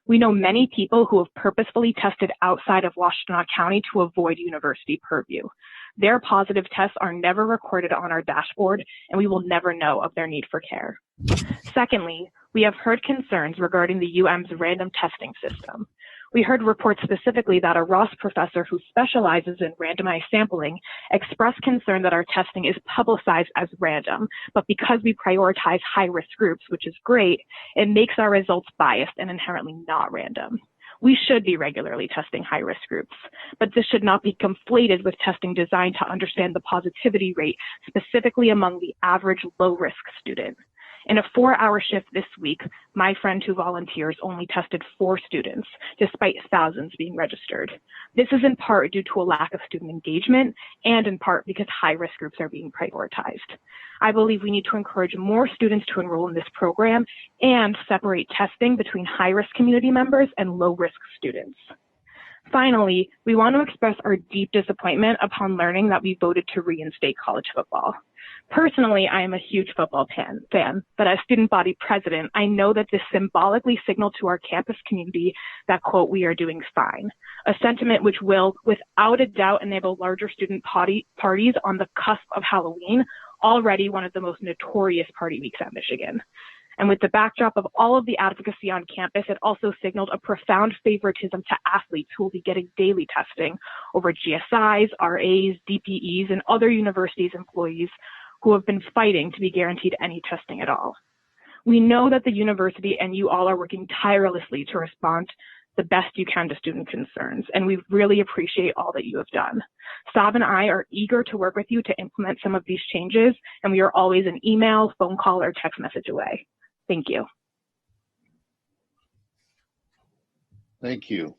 We know many people who have purposefully tested outside of Washtenaw County to avoid university purview. Their positive tests are never recorded on our dashboard, and we will never know of their need for care. Secondly, we have heard concerns regarding the UM's random testing system. We heard reports specifically that a Ross professor who specializes in randomized sampling expressed concern that our testing is publicized as random, but because we prioritize high-risk groups, which is great, it makes our results biased and inherently not random. We should be regularly testing high-risk groups, but this should not be conflated with testing designed to understand the positivity rate, specifically among the average low-risk student. In a 4-hour shift this week, my friend who volunteers only tested 4 students, despite thousands being registered. This is in part due to a lack of student engagement and in part because high-risk groups are being prioritized. I believe we need to encourage more students to enroll in this program and separate testing between high-risk community members and low-risk students. Finally, we want to express our deep disappointment upon learning that we voted to reinstate college football. Personally, I am a huge football fan, but as student body president, I know that this symbolically signaled to our campus community that, quote, we are doing fine, a sentiment which will, without a doubt, enable larger student parties on the cusp of Halloween, already one of the most notorious party weeks at Michigan. And with the backdrop of all of the advocacy on campus, it also signaled a profound favoritism to athletes who will be getting daily testing over GSIs, RAs, DPEs, and other universities' employees who have been fighting to be guaranteed any testing at all. We know that the university and you all are working tirelessly to respond the best you can to student concerns, and we really appreciate all that you have done. Sav and I are eager to work with you to implement some of these changes, and we are always an email, phone call, or text message away. Thank you. Thank you.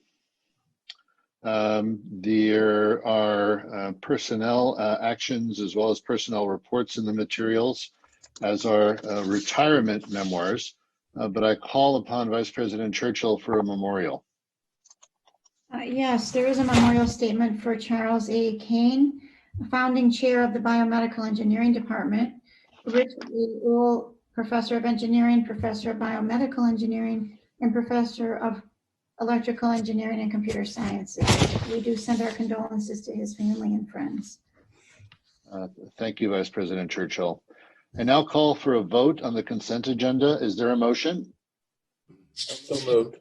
There are personnel actions as well as personnel reports in the materials, as are retirement memoirs, but I call upon Vice President Churchill for a memorial. Yes, there is a memorial statement for Charles A. Kane, founding chair of the Biomedical Engineering Department, Richard E. Uhl, Professor of Engineering, Professor of Biomedical Engineering, and Professor of Electrical Engineering and Computer Sciences. We do send our condolences to his family and friends. Thank you, Vice President Churchill. I now call for a vote on the consent agenda. Is there a motion? So moved.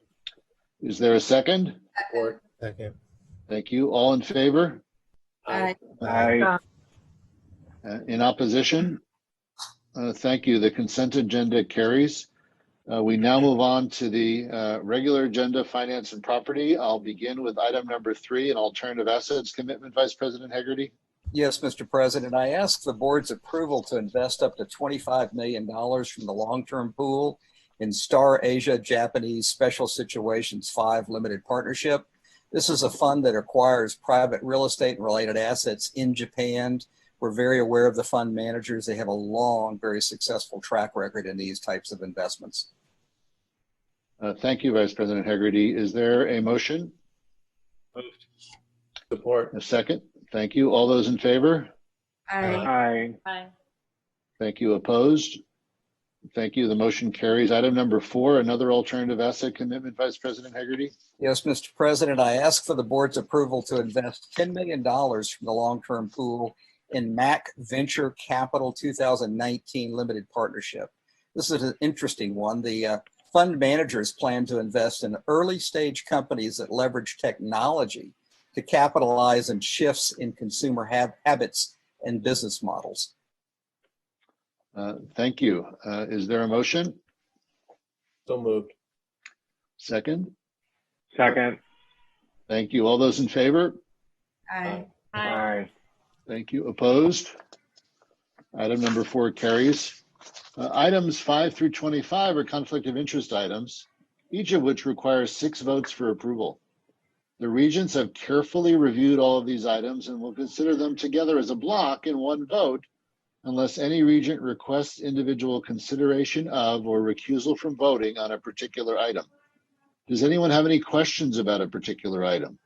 Is there a second? Support. Second. Thank you. All in favor? Aye. In opposition? Thank you. The consent agenda carries. We now move on to the regular agenda, finance and property. I'll begin with item number 3, an alternative assets commitment. Vice President Hegarty. Yes, Mr. President, I ask the board's approval to invest up to $25 million from the long-term pool in Star Asia Japanese Special Situations 5 Limited Partnership. This is a fund that acquires private real estate and related assets in Japan. We're very aware of the fund managers. They have a long, very successful track record in these types of investments. Thank you, Vice President Hegarty. Is there a motion? Moved. Support. A second. Thank you. All those in favor? Aye. Thank you. Opposed? Thank you. The motion carries. Item number 4, another alternative asset commitment. Vice President Hegarty. Yes, Mr. President, I ask for the board's approval to invest $10 million from the long-term pool in MAC Venture Capital 2019 Limited Partnership. This is an interesting one. The fund managers plan to invest in early stage companies that leverage technology to capitalize on shifts in consumer habits and business models. Thank you. Is there a motion? So moved. Second? Second. Thank you. All those in favor? Aye. Aye. Thank you. Opposed? Item number 4 carries. Items 5 through 25 are conflict of interest items, each of which requires 6 votes for approval. The Regents have carefully reviewed all of these items and will consider them together as a block in one vote unless any regent requests individual consideration of or recusal from voting on a particular item. Does anyone have any questions about a particular item?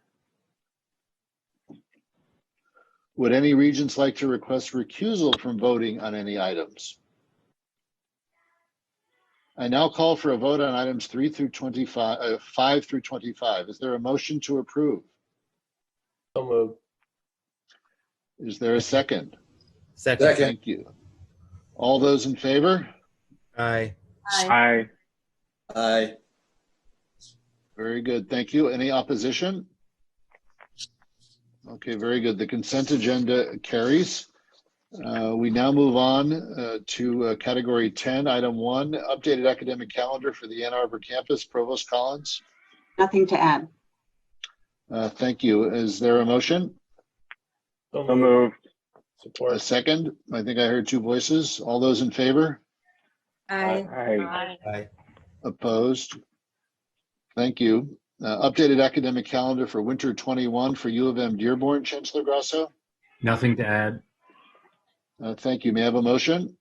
Would any regents like to request recusal from voting on any items? I now call for a vote on items 5 through 25. Is there a motion to approve? So moved. Is there a second? Second. Thank you. All those in favor? Aye. Aye. Aye. Very good. Thank you. Any opposition? Okay, very good. The consent agenda carries. We now move on to category 10, item 1, updated academic calendar for the Ann Arbor campus. Provost Collins. Nothing to add. Thank you. Is there a motion? So moved. Support. A second? I think I heard two voices. All those in favor? Aye. Aye. Aye. Opposed? Thank you. Updated academic calendar for winter 21 for U of M Dearborn, Chancellor Grasso. Nothing to add. Thank you. May I have a motion?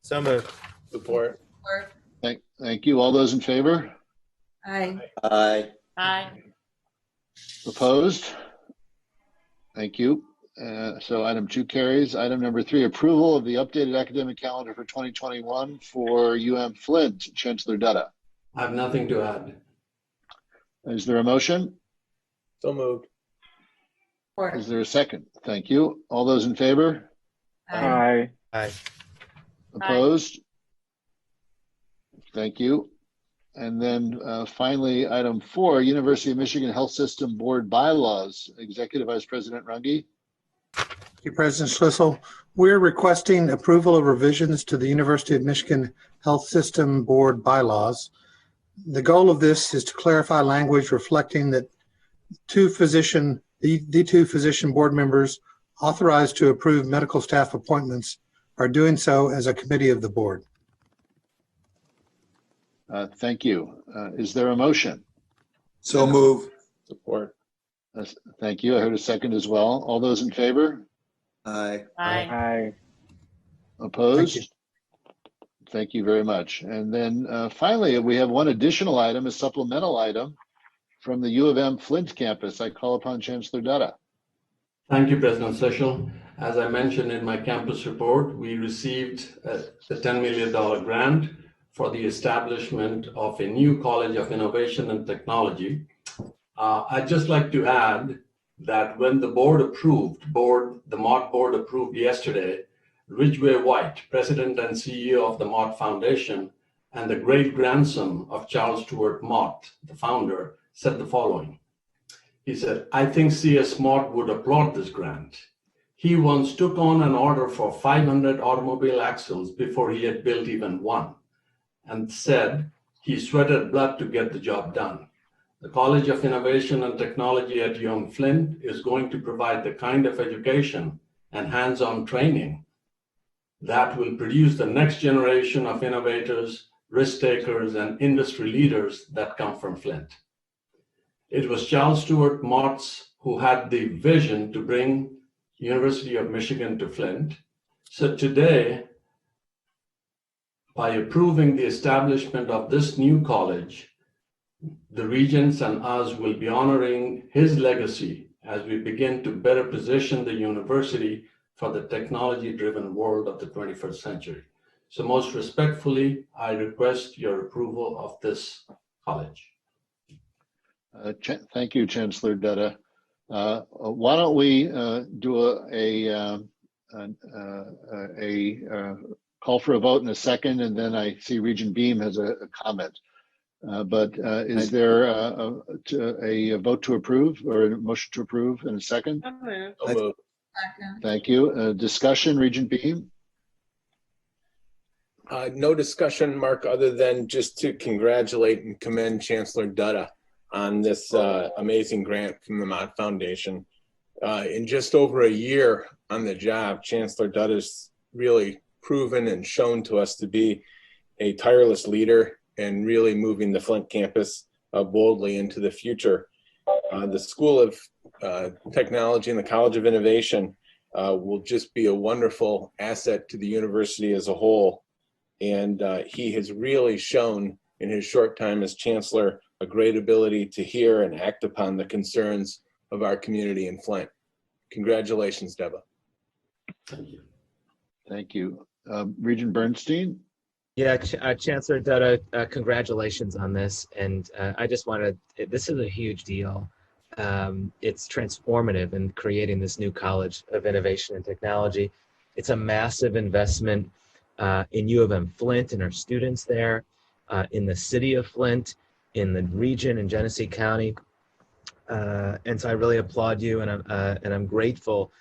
So moved. Support. Thank you. All those in favor? Aye. Aye. Aye. Opposed? Thank you. So item 2 carries. Item number 3, approval of the updated academic calendar for 2021 for UM Flint, Chancellor Dutta. I have nothing to add. Is there a motion? So moved. Is there a second? Thank you. All those in favor? Aye. Aye. Opposed? Thank you. And then finally, item 4, University of Michigan Health System Board bylaws. Executive Vice President Runge. Thank you, President Schlissel. We're requesting approval of revisions to the University of Michigan Health System Board bylaws. The goal of this is to clarify language reflecting that the two physician board members authorized to approve medical staff appointments are doing so as a committee of the board. Thank you. Is there a motion? So move. Support. Thank you. I heard a second as well. All those in favor? Aye. Aye. Opposed? Thank you very much. And then finally, we have one additional item, a supplemental item from the U of M Flint campus. I call upon Chancellor Dutta. Thank you, President Sechel. As I mentioned in my campus report, we received a $10 million grant for the establishment of a new College of Innovation and Technology. I'd just like to add that when the the Mott board approved yesterday, Ridgway White, President and CEO of the Mott Foundation, and the great-grandson of Charles Stewart Mott, the founder, said the following. He said, "I think C.S. Mott would applaud this grant. He once took on an order for 500 automobile axles before he had built even one, and said he sweated blood to get the job done. The College of Innovation and Technology at UM Flint is going to provide the kind of education and hands-on training that will produce the next generation of innovators, risk takers, and industry leaders that come from Flint." It was Charles Stewart Mott who had the vision to bring University of Michigan to Flint. So today, by approving the establishment of this new college, the Regents and us will be honoring his legacy as we begin to better position the university for the technology-driven world of the 21st century. So most respectfully, I request your approval of this college. Thank you, Chancellor Dutta. Why don't we do a call for a vote in a second, and then I see Regent Beam has a comment. Is there a vote to approve or a motion to approve in a second? So moved. Thank you. Discussion, Regent Beam? No discussion, Mark, other than just to congratulate and commend Chancellor Dutta on this amazing grant from the Mott Foundation. In just over a year on the job, Chancellor Dutta's really proven and shown to us to be a tireless leader and really moving the Flint campus boldly into the future. The School of Technology and the College of Innovation will just be a wonderful asset to the university as a whole. And he has really shown in his short time as chancellor a great ability to hear and act upon the concerns of our community in Flint. Congratulations, Deba. Thank you. Thank you. Regent Bernstein? Yeah, Chancellor Dutta, congratulations on this. And I just wanted, this is a huge deal. It's transformative in creating this new College of Innovation and Technology. It's a massive investment in U of M Flint and our students there, in the city of Flint, in the region in Genesee County. And so I really applaud you, and I'm grateful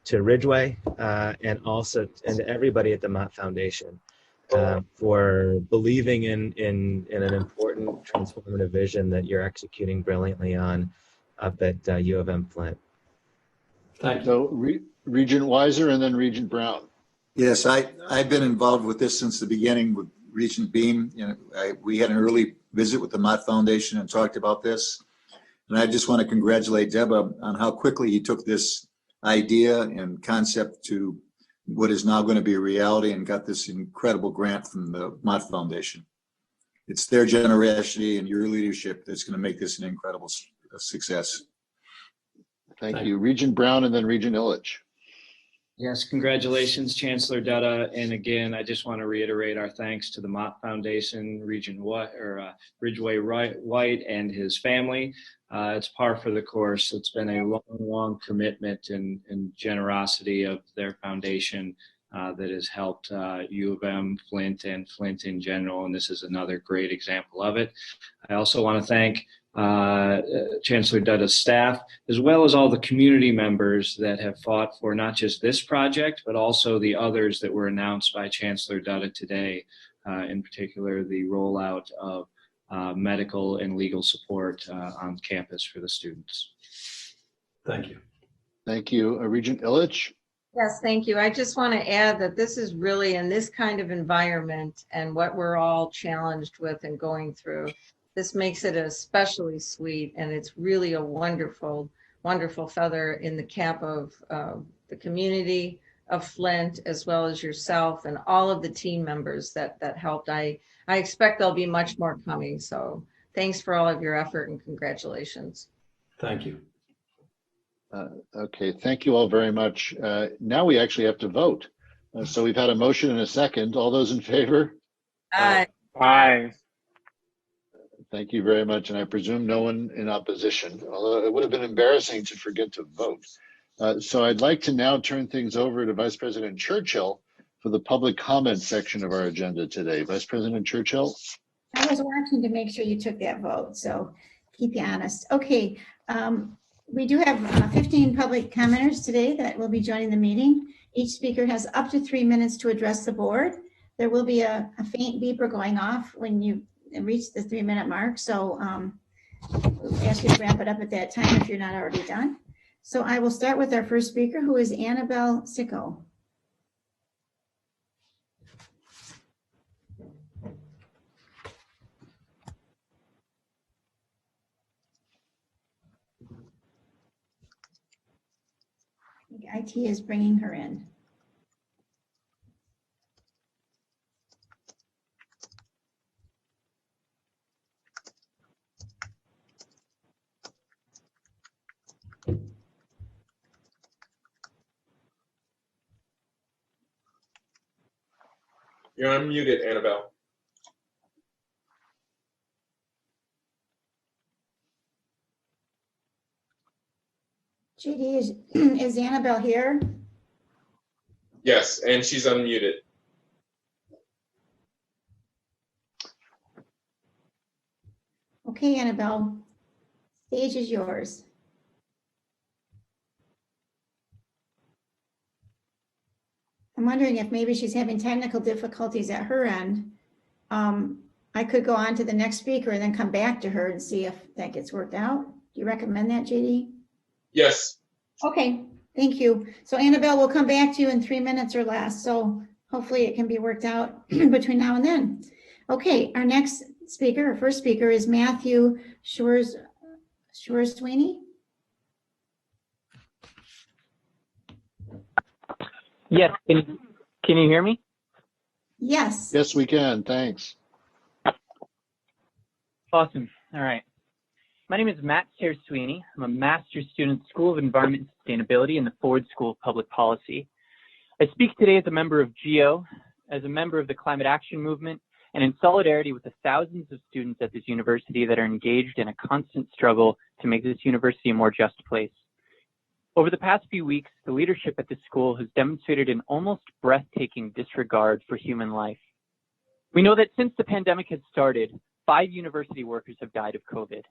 to Ridgeway and also and to everybody at the Mott Foundation for believing in an important transformative vision that you're executing brilliantly on up at U of M Flint. Thank you. So Regent Weiser and then Regent Brown. Yes, I've been involved with this since the beginning with Regent Beam. We had an early visit with the Mott Foundation and talked about this. And I just want to congratulate Deba on how quickly he took this idea and concept to what is now going to be a reality and got this incredible grant from the Mott Foundation. It's their generosity and your leadership that's going to make this an incredible success. Thank you. Regent Brown and then Regent Illitch. Yes, congratulations, Chancellor Dutta. And again, I just want to reiterate our thanks to the Mott Foundation, Ridgeway White and his family. It's par for the course. It's been a long, long commitment and generosity of their foundation that has helped U of M, Flint, and Flint in general. And this is another great example of it. I also want to thank Chancellor Dutta's staff, as well as all the community members that have fought for not just this project, but also the others that were announced by Chancellor Dutta today, in particular the rollout of medical and legal support on campus for the students. Thank you. Thank you. Regent Illitch? Yes, thank you. I just want to add that this is really in this kind of environment and what we're all challenged with and going through. This makes it especially sweet, and it's really a wonderful, wonderful feather in the cap of the community of Flint, as well as yourself and all of the team members that helped. I expect there'll be much more coming. So thanks for all of your effort and congratulations. Thank you. Okay, thank you all very much. Now we actually have to vote. So we've had a motion and a second. All those in favor? Aye. Aye. Thank you very much. And I presume no one in opposition, although it would have been embarrassing to forget to vote. So I'd like to now turn things over to Vice President Churchill for the public comment section of our agenda today. Vice President Churchill. I was watching to make sure you took that vote, so keep you honest. Okay, we do have 15 public commenters today that will be joining the meeting. Each speaker has up to 3 minutes to address the board. There will be a faint beeper going off when you reach the 3-minute mark, so we'll ask you to wrap it up at that time if you're not already done. So I will start with our first speaker, who is Annabelle Sicko. IT is bringing her in. You're unmuted, Annabelle. Judy, is Annabelle here? Yes, and she's unmuted. Okay, Annabelle, stage is yours. I'm wondering if maybe she's having technical difficulties at her end. I could go on to the next speaker and then come back to her and see if that gets worked out. Do you recommend that, JD? Yes. Okay, thank you. So Annabelle, we'll come back to you in 3 minutes or less. So hopefully it can be worked out between now and then. Okay, our next speaker, our first speaker is Matthew Sweeney. Yes, can you hear me? Yes. Yes, we can. Thanks. Awesome. All right. My name is Matt Sweeney. I'm a master's student at School of Environment and Sustainability in the Ford School of Public Policy. I speak today as a member of GEO, as a member of the Climate Action Movement, and in solidarity with the thousands of students at this university that are engaged in a constant struggle to make this university a more just place. Over the past few weeks, the leadership at this school has demonstrated an almost breathtaking disregard for human life. We know that since the pandemic has started, 5 university workers have died of COVID.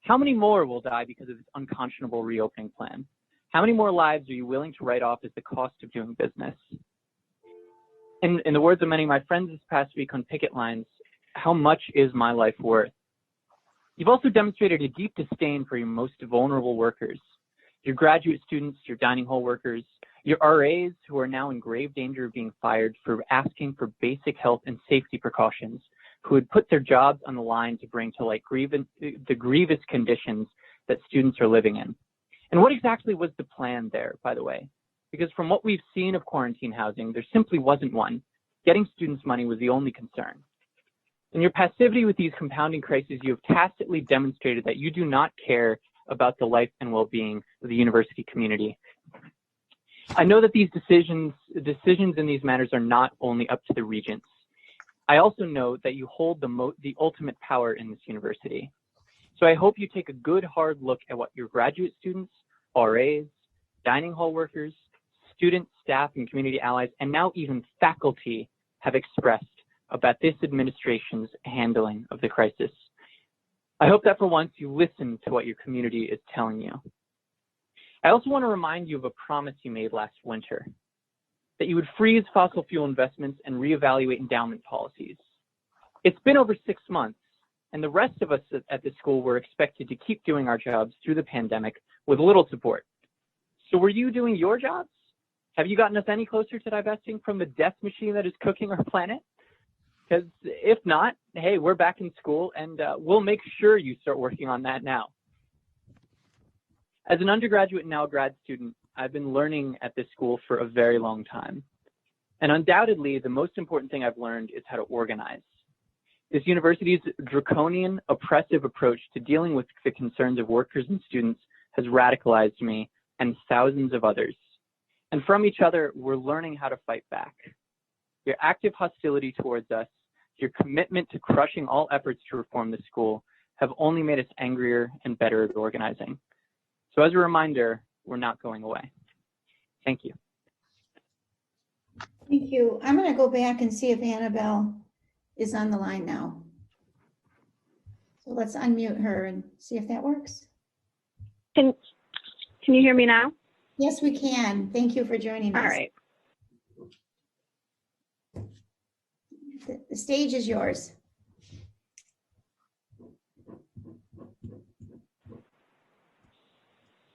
How many more will die because of this unconscionable reopening plan? How many more lives are you willing to write off as the cost of doing business? In the words of many of my friends this past week on picket lines, how much is my life worth? You've also demonstrated a deep disdain for your most vulnerable workers, your graduate students, your dining hall workers, your RAs who are now in grave danger of being fired for asking for basic health and safety precautions, who would put their jobs on the line to bring to light the grievous conditions that students are living in. And what exactly was the plan there, by the way? Because from what we've seen of quarantine housing, there simply wasn't one. Getting students money was the only concern. In your passivity with these compounding crises, you have tacitly demonstrated that you do not care about the life and well-being of the university community. I know that these decisions in these matters are not only up to the regents. I also know that you hold the ultimate power in this university. So I hope you take a good hard look at what your graduate students, RAs, dining hall workers, students, staff, and community allies, and now even faculty have expressed about this administration's handling of the crisis. I hope that for once you listen to what your community is telling you. I also want to remind you of a promise you made last winter, that you would freeze fossil fuel investments and reevaluate endowment policies. It's been over 6 months, and the rest of us at the school were expected to keep doing our jobs through the pandemic with little support. So were you doing your jobs? Have you gotten us any closer to divesting from the death machine that is cooking our planet? Because if not, hey, we're back in school, and we'll make sure you start working on that now. As an undergraduate and now a grad student, I've been learning at this school for a very long time. And undoubtedly, the most important thing I've learned is how to organize. This university's draconian, oppressive approach to dealing with the concerns of workers and students has radicalized me and thousands of others. And from each other, we're learning how to fight back. Your active hostility towards us, your commitment to crushing all efforts to reform the school have only made us angrier and better at organizing. So as a reminder, we're not going away. Thank you. Thank you. I'm going to go back and see if Annabelle is on the line now. So let's unmute her and see if that works. Can you hear me now? Yes, we can. Thank you for joining us. All right. The stage is yours.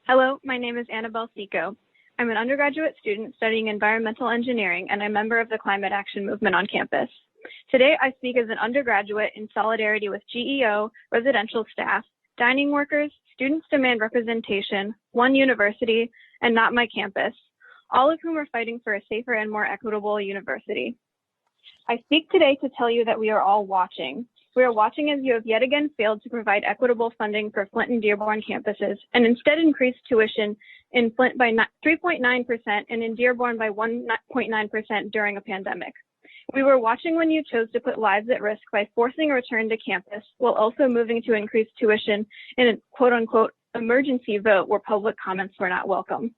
Hello, my name is Annabelle Seco. I'm an undergraduate student studying environmental engineering and a member of the Climate Action Movement on campus. Today, I speak as an undergraduate in solidarity with GEO, residential staff, dining workers, Students Demand Representation, One University, and Not My Campus, all of whom are fighting for a safer and more equitable university. I speak today to tell you that we are all watching. We are watching as you have yet again failed to provide equitable funding for Flint and Dearborn campuses and instead increased tuition in Flint by 3.9% and in Dearborn by 1.9% during a pandemic. We were watching when you chose to put lives at risk by forcing a return to campus while also moving to increase tuition in a quote unquote emergency vote where public comments were not welcome.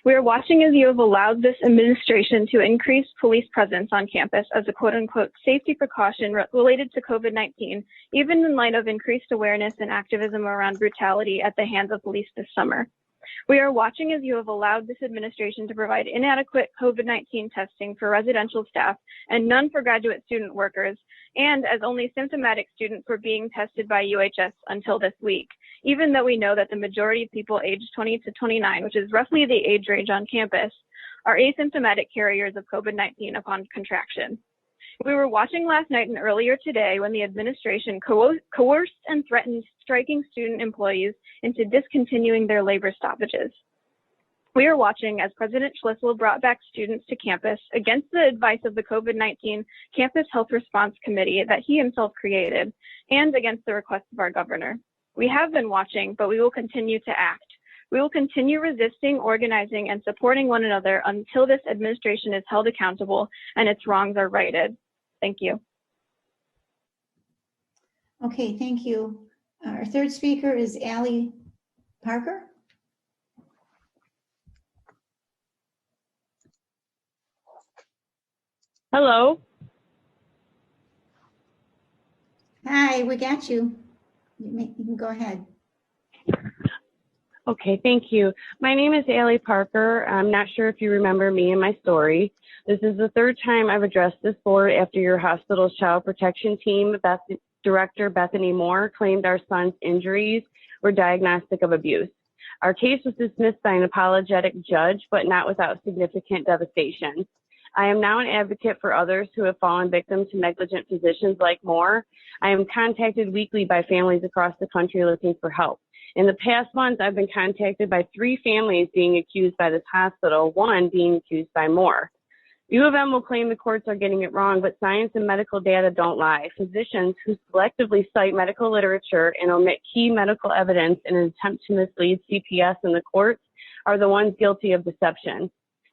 We are watching as you have allowed this administration to increase police presence on campus as a quote unquote safety precaution related to COVID-19, even in light of increased awareness and activism around brutality at the hands of police this summer. We are watching as you have allowed this administration to provide inadequate COVID-19 testing for residential staff and none for graduate student workers, and as only symptomatic students were being tested by UHS until this week, even though we know that the majority of people aged 20 to 29, which is roughly the age range on campus, are asymptomatic carriers of COVID-19 upon contraction. We were watching last night and earlier today when the administration coerced and threatened striking student employees into discontinuing their labor stoppages. We are watching as President Schlissel brought back students to campus against the advice of the COVID-19 Campus Health Response Committee that he himself created and against the request of our governor. We have been watching, but we will continue to act. We will continue resisting, organizing, and supporting one another until this administration is held accountable and its wrongs are righted. Thank you. Okay, thank you. Our third speaker is Allie Parker. Hello. Hi, we got you. You can go ahead. Okay, thank you. My name is Allie Parker. I'm not sure if you remember me and my story. This is the third time I've addressed this board after your hospital's child protection team, Director Bethany Moore, claimed our son's injuries were diagnostic of abuse. Our case was dismissed by an apologetic judge, but not without significant devastation. I am now an advocate for others who have fallen victim to negligent physicians like Moore. I am contacted weekly by families across the country looking for help. In the past month, I've been contacted by 3 families being accused by this hospital, 1 being accused by Moore. U of M will claim the courts are getting it wrong, but science and medical data don't lie. Physicians who selectively cite medical literature and omit key medical evidence in an attempt to mislead CPS in the courts are the ones guilty of deception.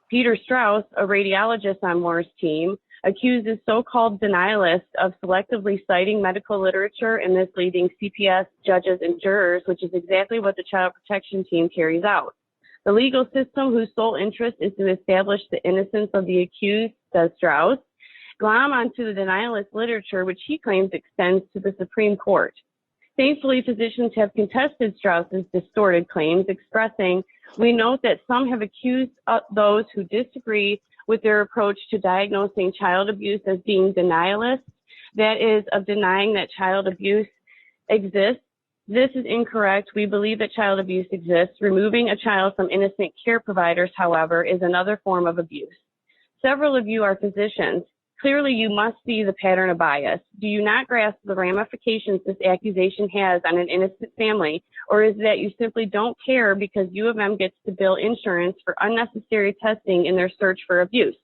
Peter Strauss, a radiologist on Moore's team, accuses so-called denialists of selectively citing medical literature and misleading CPS judges and jurors, which is exactly what the child protection team carries out. The legal system whose sole interest is to establish the innocence of the accused, says Strauss, glom onto the denialist literature, which he claims extends to the Supreme Court. Thankfully, physicians have contested Strauss's distorted claims, expressing, "We note that some have accused those who disagree with their approach to diagnosing child abuse as being denialists, that is, of denying that child abuse exists. This is incorrect. We believe that child abuse exists. Removing a child from innocent care providers, however, is another form of abuse. Several of you are physicians. Clearly, you must see the pattern of bias. Do you not grasp the ramifications this accusation has on an innocent family, or is it that you simply don't care because U of M gets to bill insurance for unnecessary testing in their search for abuse?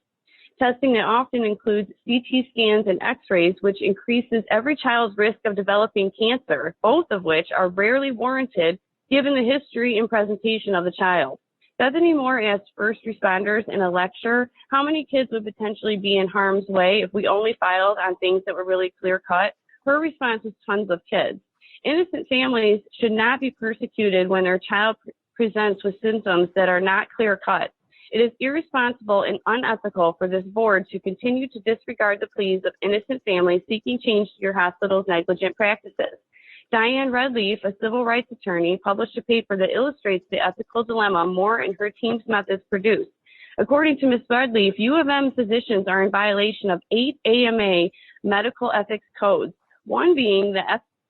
Testing that often includes CT scans and x-rays, which increases every child's risk of developing cancer, both of which are rarely warranted given the history and presentation of the child. Bethany Moore asked first responders in a lecture how many kids would potentially be in harm's way if we only filed on things that were really clear-cut. Her response was tons of kids. Innocent families should not be persecuted when their child presents with symptoms that are not clear-cut. It is irresponsible and unethical for this board to continue to disregard the pleas of innocent families seeking change to your hospital's negligent practices. Diane Redleaf, a civil rights attorney, published a paper that illustrates the ethical dilemma Moore and her team's methods produce. According to Ms. Redleaf, U of M physicians are in violation of 8 AMA medical ethics codes, one being the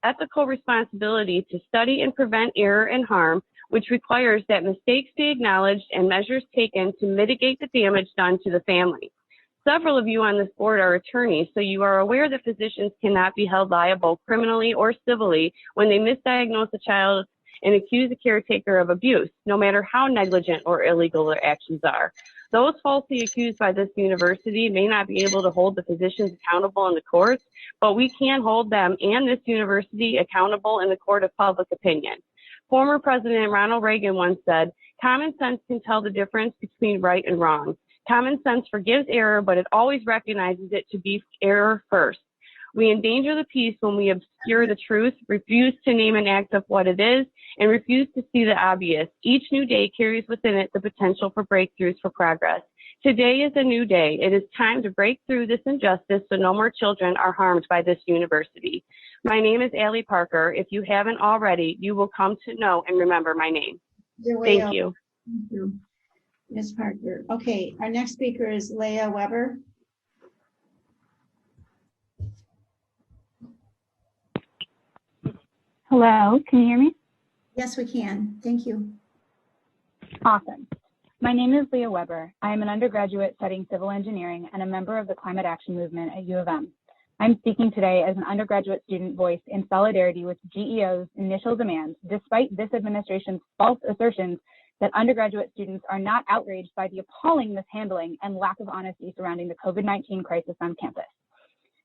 ethical responsibility to study and prevent error and harm, which requires that mistakes be acknowledged and measures taken to mitigate the damage done to the family. Several of you on this board are attorneys, so you are aware that physicians cannot be held liable criminally or civilly when they misdiagnose a child and accuse a caretaker of abuse, no matter how negligent or illegal their actions are. Those falsely accused by this university may not be able to hold the physicians accountable in the courts, but we can hold them and this university accountable in the court of public opinion. Former President Ronald Reagan once said, "Common sense can tell the difference between right and wrong. Common sense forgives error, but it always recognizes it to be error first. We endanger the peace when we obscure the truth, refuse to name an act of what it is, and refuse to see the obvious. Each new day carries within it the potential for breakthroughs for progress. Today is a new day. It is time to break through this injustice so no more children are harmed by this university." My name is Allie Parker. If you haven't already, you will come to know and remember my name. Thank you. Thank you, Ms. Parker. Okay, our next speaker is Leah Weber. Hello, can you hear me? Yes, we can. Thank you. Awesome. My name is Leah Weber. I am an undergraduate studying civil engineering and a member of the climate action movement at U of M. I'm speaking today as an undergraduate student voice in solidarity with GEO's initial demands, despite this administration's false assertions that undergraduate students are not outraged by the appalling mishandling and lack of honesty surrounding the COVID-19 crisis on campus.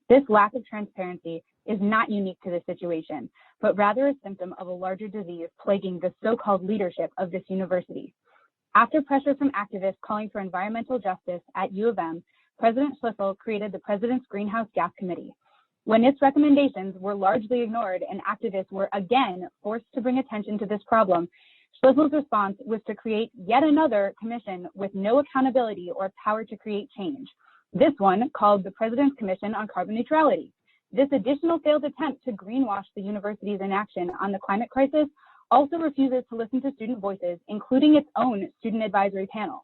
This lack of transparency is not unique to this situation, but rather a symptom of a larger disease plaguing the so-called leadership of this university. After pressure from activists calling for environmental justice at U of M, President Schlissel created the President's Greenhouse Gas Committee. When its recommendations were largely ignored and activists were again forced to bring attention to this problem, Schlissel's response was to create yet another commission with no accountability or power to create change. This one called the President's Commission on Carbon Neutrality. This additional failed attempt to greenwash the university's inaction on the climate crisis also refuses to listen to student voices, including its own student advisory panel.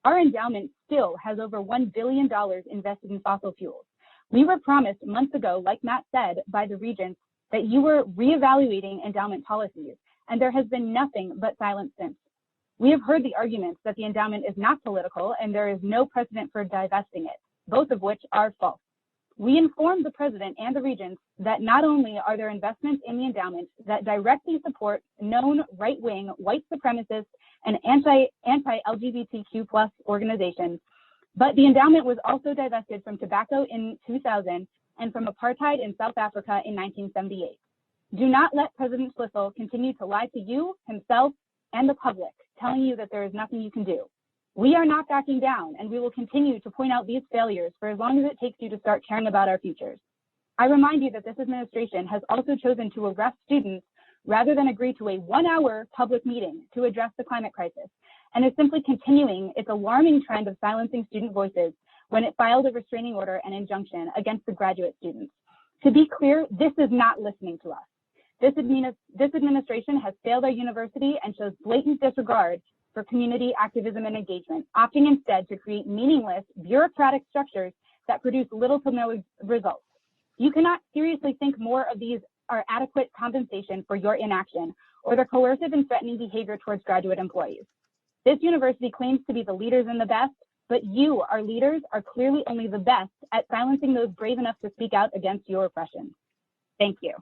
Our endowment still has over $1 billion invested in fossil fuels. We were promised months ago, like Matt said, by the Regents, that you were reevaluating endowment policies, and there has been nothing but silence since. We have heard the arguments that the endowment is not political and there is no precedent for divesting it, both of which are false. We informed the President and the Regents that not only are there investments in the endowment that directly support known right-wing white supremacists and anti-LGBTQ+ organizations, but the endowment was also divested from tobacco in 2000 and from apartheid in South Africa in 1978. Do not let President Schlissel continue to lie to you, himself, and the public, telling you that there is nothing you can do. We are not backing down, and we will continue to point out these failures for as long as it takes you to start caring about our futures. I remind you that this administration has also chosen to arrest students rather than agree to a 1-hour public meeting to address the climate crisis, and is simply continuing its alarming trend of silencing student voices when it filed a restraining order and injunction against the graduate students. To be clear, this is not listening to us. This administration has failed our university and shows blatant disregard for community activism and engagement, opting instead to create meaningless bureaucratic structures that produce little to no results. You cannot seriously think more of these are adequate compensation for your inaction or the coercive and threatening behavior towards graduate employees. This university claims to be the leaders and the best, but you, our leaders, are clearly only the best at silencing those brave enough to speak out against your oppression. Thank you.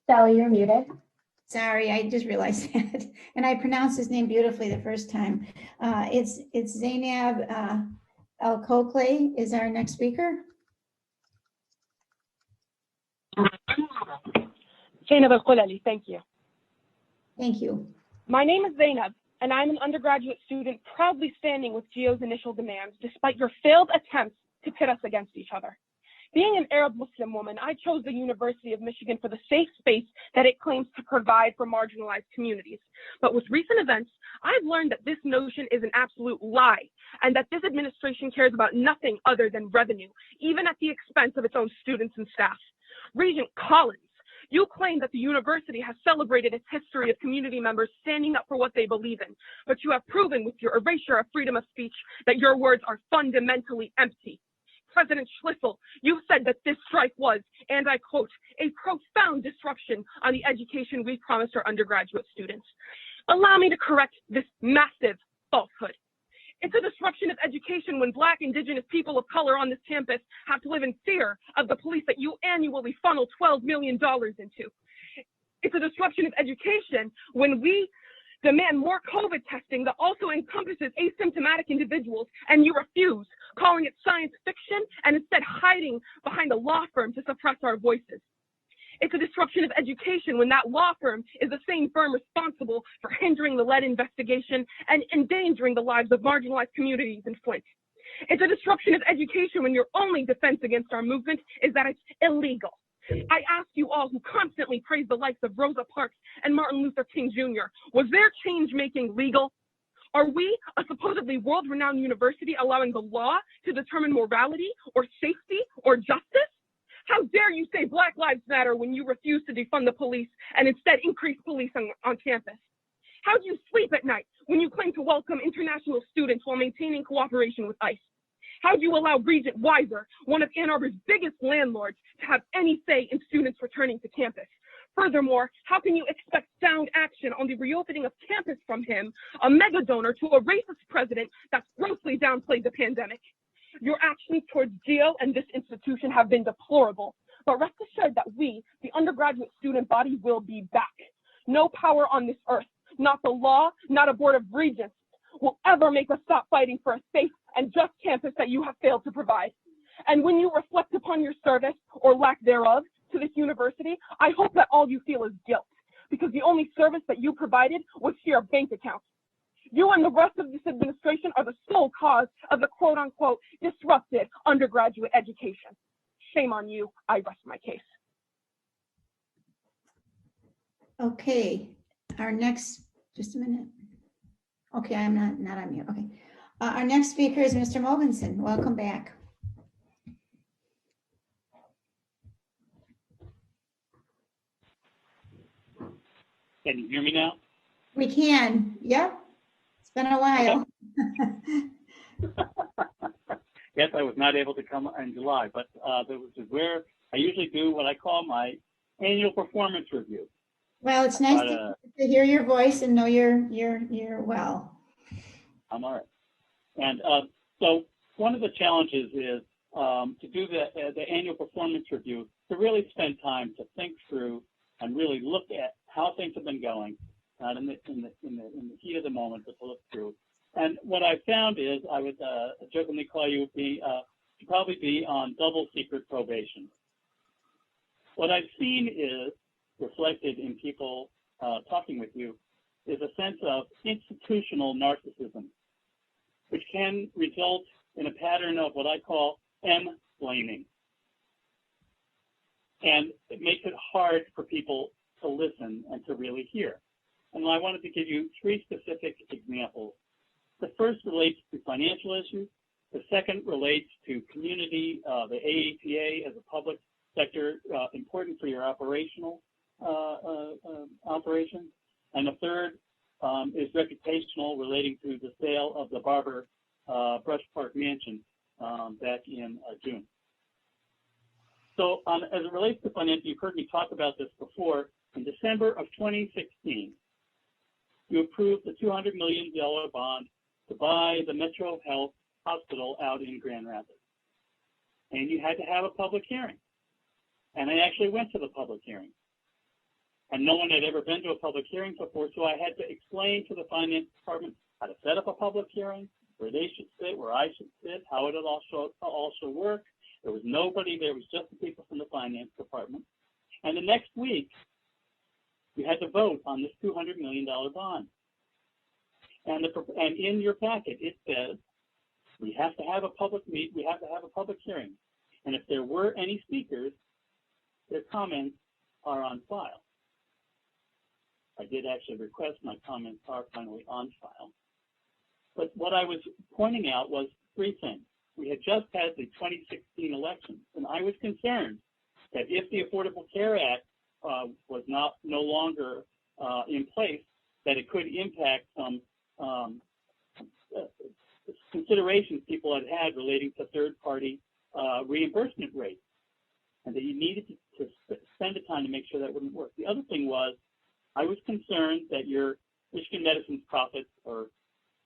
Sally, you're muted. Sorry, I just realized that. And I pronounced his name beautifully the first time. It's Zainab El-Kokley is our next speaker. Zainab El-Kokley, thank you. Thank you. My name is Zainab, and I'm an undergraduate student proudly standing with GEO's initial demands, despite your failed attempts to pit us against each other. Being an Arab Muslim woman, I chose the University of Michigan for the safe space that it claims to provide for marginalized communities. But with recent events, I've learned that this notion is an absolute lie, and that this administration cares about nothing other than revenue, even at the expense of its own students and staff. Regent Collins, you claim that the university has celebrated its history of community members standing up for what they believe in, but you have proven with your erasure of freedom of speech that your words are fundamentally empty. President Schlissel, you said that this strike was, and I quote, a profound disruption on the education we promised our undergraduate students. Allow me to correct this massive falsehood. It's a disruption of education when Black, Indigenous people of color on this campus have to live in fear of the police that you annually funnel $12 million into. It's a disruption of education when we demand more COVID testing that also encompasses asymptomatic individuals, and you refuse, calling it science fiction and instead hiding behind a law firm to suppress our voices. It's a disruption of education when that law firm is the same firm responsible for hindering the lead investigation and endangering the lives of marginalized communities in Flint. It's a disruption of education when your only defense against our movement is that it's illegal. I ask you all who constantly praise the likes of Rosa Parks and Martin Luther King Jr., was their change-making legal? Are we, a supposedly world-renowned university, allowing the law to determine morality or safety or justice? How dare you say Black Lives Matter when you refuse to defund the police and instead increase policing on campus? How do you sleep at night when you claim to welcome international students while maintaining cooperation with ICE? How do you allow Regent Weiser, one of Ann Arbor's biggest landlords, to have any say in students returning to campus? Furthermore, how can you expect sound action on the reopening of campus from him, a mega donor to a racist president that's grossly downplayed the pandemic? Your actions towards GEO and this institution have been deplorable, but rest assured that we, the undergraduate student body, will be back. No power on this earth, not the law, not a board of regents, will ever make us stop fighting for a safe and just campus that you have failed to provide. And when you reflect upon your service, or lack thereof, to this university, I hope that all you feel is guilt, because the only service that you provided was your bank account. You and the rest of this administration are the sole cause of the quote-unquote disrupted undergraduate education. Shame on you. I rest my case. Okay, our next, just a minute. Okay, I'm not on mute. Okay. Our next speaker is Mr. Mogensen. Welcome back. Can you hear me now? We can. Yep. It's been a while. Yes, I was not able to come in July, but this is where I usually do what I call my annual performance review. Well, it's nice to hear your voice and know you're well. I'm all right. And so one of the challenges is to do the annual performance review, to really spend time to think through and really look at how things have been going, not in the heat of the moment, but to look through. And what I found is I would jokingly call you to probably be on double secret probation. What I've seen is reflected in people talking with you is a sense of institutional narcissism, which can result in a pattern of what I call M-blaming. And it makes it hard for people to listen and to really hear. And I wanted to give you three specific examples. The first relates to financial issues. The second relates to community, the AAPA as a public sector, important for your operational operations. And the third is reputational, relating to the sale of the Barber Brush Park Mansion back in June. So as it relates to financial, you've heard me talk about this before. In December of 2016, you approved the $200 million bond to buy the Metro Health Hospital out in Grand Rapids. And you had to have a public hearing. And I actually went to the public hearing. And no one had ever been to a public hearing before, so I had to explain to the finance department how to set up a public hearing, where they should sit, where I should sit, how it would also work. There was nobody there. It was just the people from the finance department. And the next week, we had to vote on this $200 million bond. And in your packet, it says we have to have a public we have to have a public hearing. And if there were any speakers, their comments are on file. I did actually request my comments are finally on file. But what I was pointing out was three things. We had just had the 2016 elections, and I was concerned that if the Affordable Care Act was no longer in place, that it could impact some considerations people had relating to third-party reimbursement rates, and that you needed to spend the time to make sure that wouldn't work. The other thing was, I was concerned that your Michigan Medicine's profits or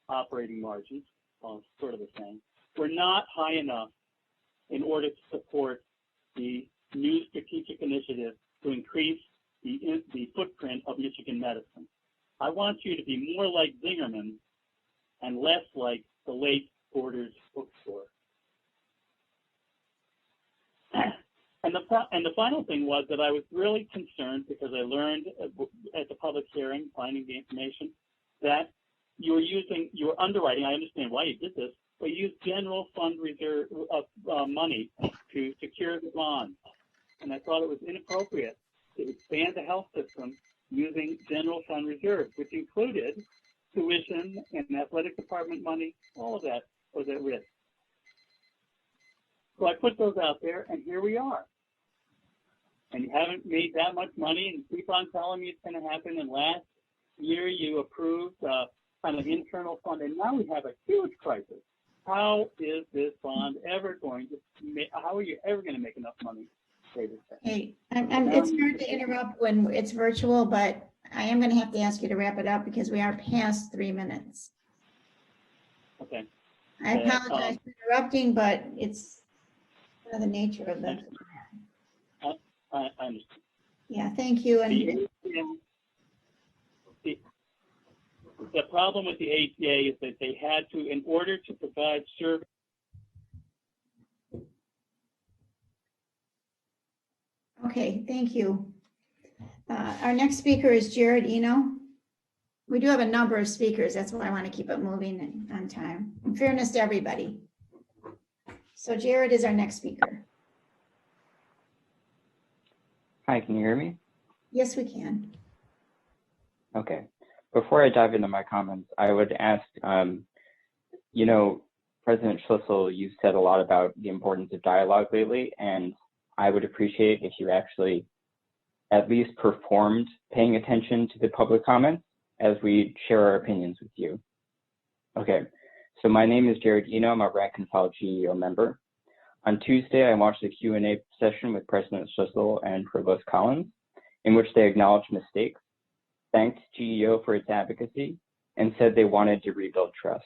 operating margins, sort of the same, were not high enough in order to support the new strategic initiative to increase the footprint of Michigan Medicine. I want you to be more like Zingerman and less like the late Borders bookstore. And the final thing was that I was really concerned, because I learned at the public hearing, finding the information, that you were underwriting. I understand why you did this, but you used general fund reserve money to secure the bond. And I thought it was inappropriate to expand the health system using general fund reserve, which included tuition and athletic department money. All of that was at risk. So I put those out there, and here we are. And you haven't made that much money, and keep on telling me it's going to happen. And last year you approved kind of internal fund, and now we have a huge crisis. How is this bond ever going to make, how are you ever going to make enough money to pay this back? Hey, it's hard to interrupt when it's virtual, but I am going to have to ask you to wrap it up because we are past 3 minutes. Okay. I apologize for interrupting, but it's the nature of the. I understand. Yeah, thank you. And the problem with the ATA is that they had to, in order to provide service. okay, thank you. Our next speaker is Jared Eno. We do have a number of speakers. That's why I want to keep it moving and on time, in fairness to everybody. So Jared is our next speaker. Hi, can you hear me? Yes, we can. Okay. Before I dive into my comments, I would ask, you know, President Schlissel, you've said a lot about the importance of dialogue lately, and I would appreciate if you actually at least performed paying attention to the public comments as we share our opinions with you. Okay, so my name is Jared Eno. I'm a rank and file GEO member. On Tuesday, I watched a Q&A session with President Schlissel and Provost Collins, in which they acknowledged mistakes, thanked GEO for its advocacy, and said they wanted to rebuild trust.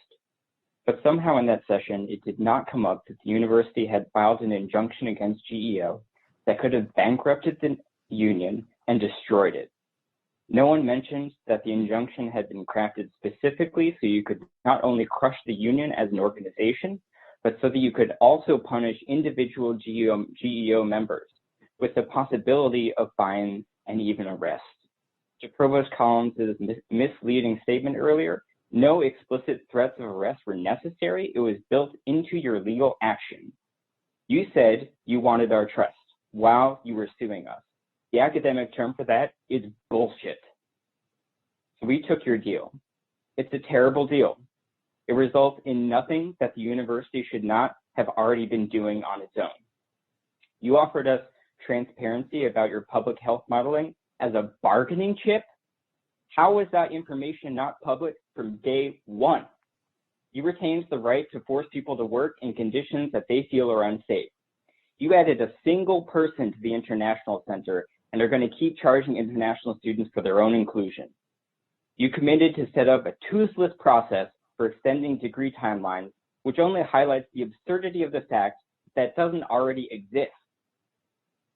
But somehow in that session, it did not come up that the university had filed an injunction against GEO that could have bankrupted the union and destroyed it. No one mentioned that the injunction had been crafted specifically so you could not only crush the union as an organization, but so that you could also punish individual GEO members with the possibility of fines and even arrest. To Provost Collins' misleading statement earlier, no explicit threats of arrest were necessary. It was built into your legal action. You said you wanted our trust while you were suing us. The academic term for that is bullshit. So we took your deal. It's a terrible deal. It results in nothing that the university should not have already been doing on its own. You offered us transparency about your public health modeling as a bargaining chip. How was that information not public from day one? You retained the right to force people to work in conditions that they feel are unsafe. You added a single person to the International Center and are going to keep charging international students for their own inclusion. You committed to set up a toothless process for extending degree timelines, which only highlights the absurdity of the fact that doesn't already exist.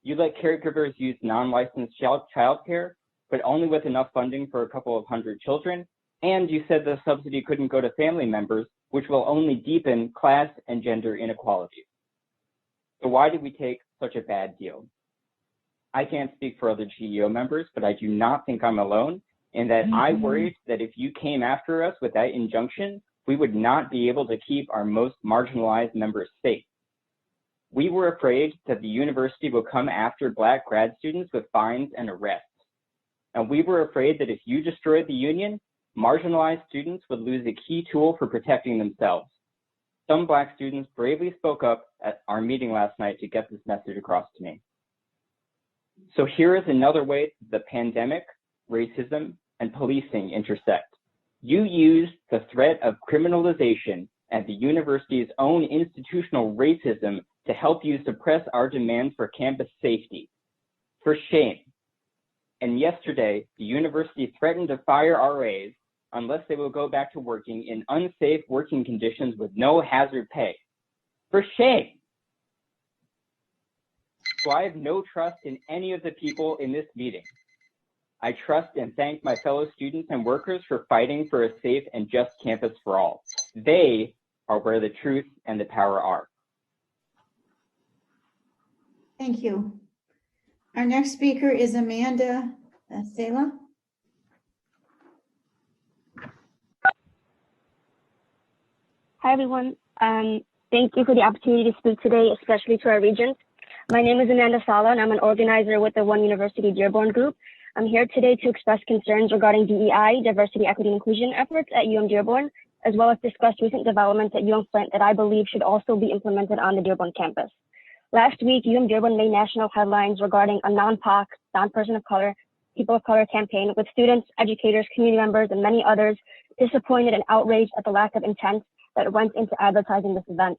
You let caregivers use non-licensed childcare, but only with enough funding for a couple of hundred children, and you said the subsidy couldn't go to family members, which will only deepen class and gender inequalities. So why did we take such a bad deal? I can't speak for other GEO members, but I do not think I'm alone in that I worried that if you came after us with that injunction, we would not be able to keep our most marginalized members safe. We were afraid that the university would come after Black grad students with fines and arrests. And we were afraid that if you destroyed the union, marginalized students would lose a key tool for protecting themselves. Some Black students bravely spoke up at our meeting last night to get this message across to me. So here is another way the pandemic, racism, and policing intersect. You used the threat of criminalization and the university's own institutional racism to help you suppress our demands for campus safety. For shame. And yesterday, the university threatened to fire RAs unless they will go back to working in unsafe working conditions with no hazard pay. For shame. So I have no trust in any of the people in this meeting. I trust and thank my fellow students and workers for fighting for a safe and just campus for all. They are where the truth and the power are. Thank you. Our next speaker is Amanda Sela. Hi, everyone. Thank you for the opportunity to speak today, especially to our Regents. My name is Amanda Sala, and I'm an organizer with the One University Dearborn Group. I'm here today to express concerns regarding DEI, diversity, equity, and inclusion efforts at UM Dearborn, as well as discuss recent developments at UM Flint that I believe should also be implemented on the Dearborn campus. Last week, UM Dearborn made national headlines regarding a non-POC, non-person of color, people of color campaign with students, educators, community members, and many others disappointed and outraged at the lack of intent that went into advertising this event.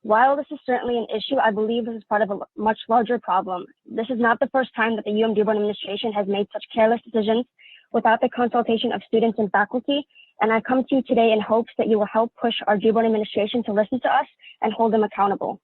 While this is certainly an issue, I believe this is part of a much larger problem. This is not the first time that the UM Dearborn administration has made such careless decisions without the consultation of students and faculty, and I come to you today in hopes that you will help push our Dearborn administration to listen to us and hold them accountable.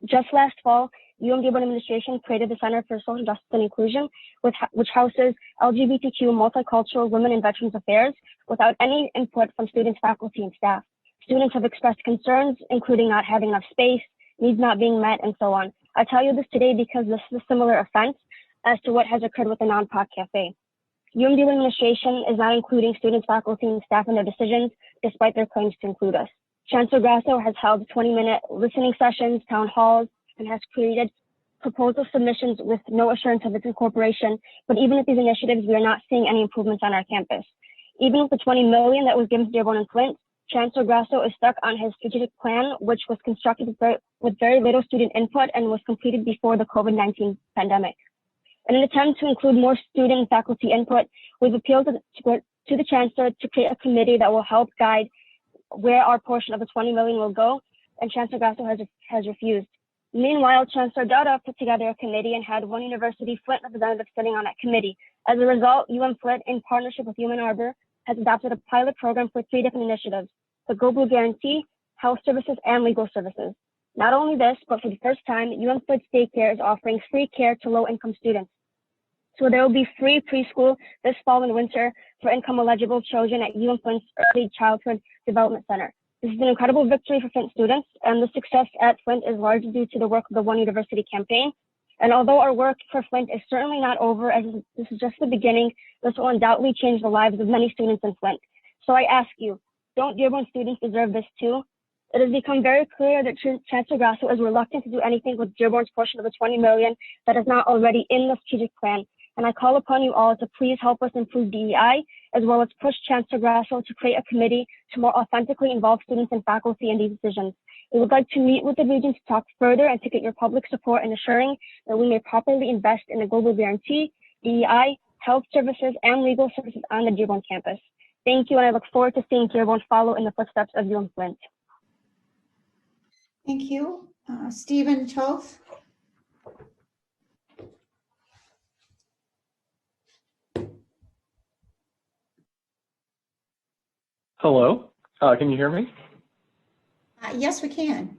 Just last fall, Dearborn administration created the Center for Social Justice and Inclusion, which houses LGBTQ, multicultural, women and veterans affairs without any input from students, faculty, and staff. Students have expressed concerns, including not having enough space, needs not being met, and so on. I tell you this today because this is a similar offense as to what has occurred with the non-POC cafe. Dearborn administration is not including students, faculty, and staff in their decisions, despite their claims to include us. Chancellor Grasso has held 20-minute listening sessions, town halls, and has created proposal submissions with no assurance of its incorporation. But even with these initiatives, we are not seeing any improvements on our campus. Even with the $20 million that was given to Dearborn and Flint, Chancellor Grasso is stuck on his strategic plan, which was constructed with very little student input and was completed before the COVID-19 pandemic. In an attempt to include more student and faculty input, we've appealed to the Chancellor to create a committee that will help guide where our portion of the $20 million will go, and Chancellor Grasso has refused. Meanwhile, Chancellor Dutta put together a committee and had one University Flint representative sitting on that committee. As a result, Flint, in partnership with UM Ann Arbor, has adopted a pilot program for 3 different initiatives: the Go Blue Guarantee, Health Services, and Legal Services. Not only this, but for the first time, Flint Daycare is offering free care to low-income students. So there will be free preschool this fall and winter for income-eligible children at Flint's Early Childhood Development Center. This is an incredible victory for Flint students, and the success at Flint is largely due to the work of the One University campaign. And although our work for Flint is certainly not over, as this is just the beginning, this will undoubtedly change the lives of many students in Flint. So I ask you, don't Dearborn students deserve this too? It has become very clear that Chancellor Grasso is reluctant to do anything with Dearborn's portion of the $20 million that is not already in the strategic plan. And I call upon you all to please help us improve DEI, as well as push Chancellor Grasso to create a committee to more authentically involve students and faculty in these decisions. We would like to meet with the Regents to talk further and to get your public support in assuring that we may properly invest in the Global Guarantee, DEI, Health Services, and Legal Services on the Dearborn campus. Thank you, and I look forward to seeing Dearborn follow in the footsteps of Flint. Thank you. Stephen Toth. Hello, can you hear me? Yes, we can.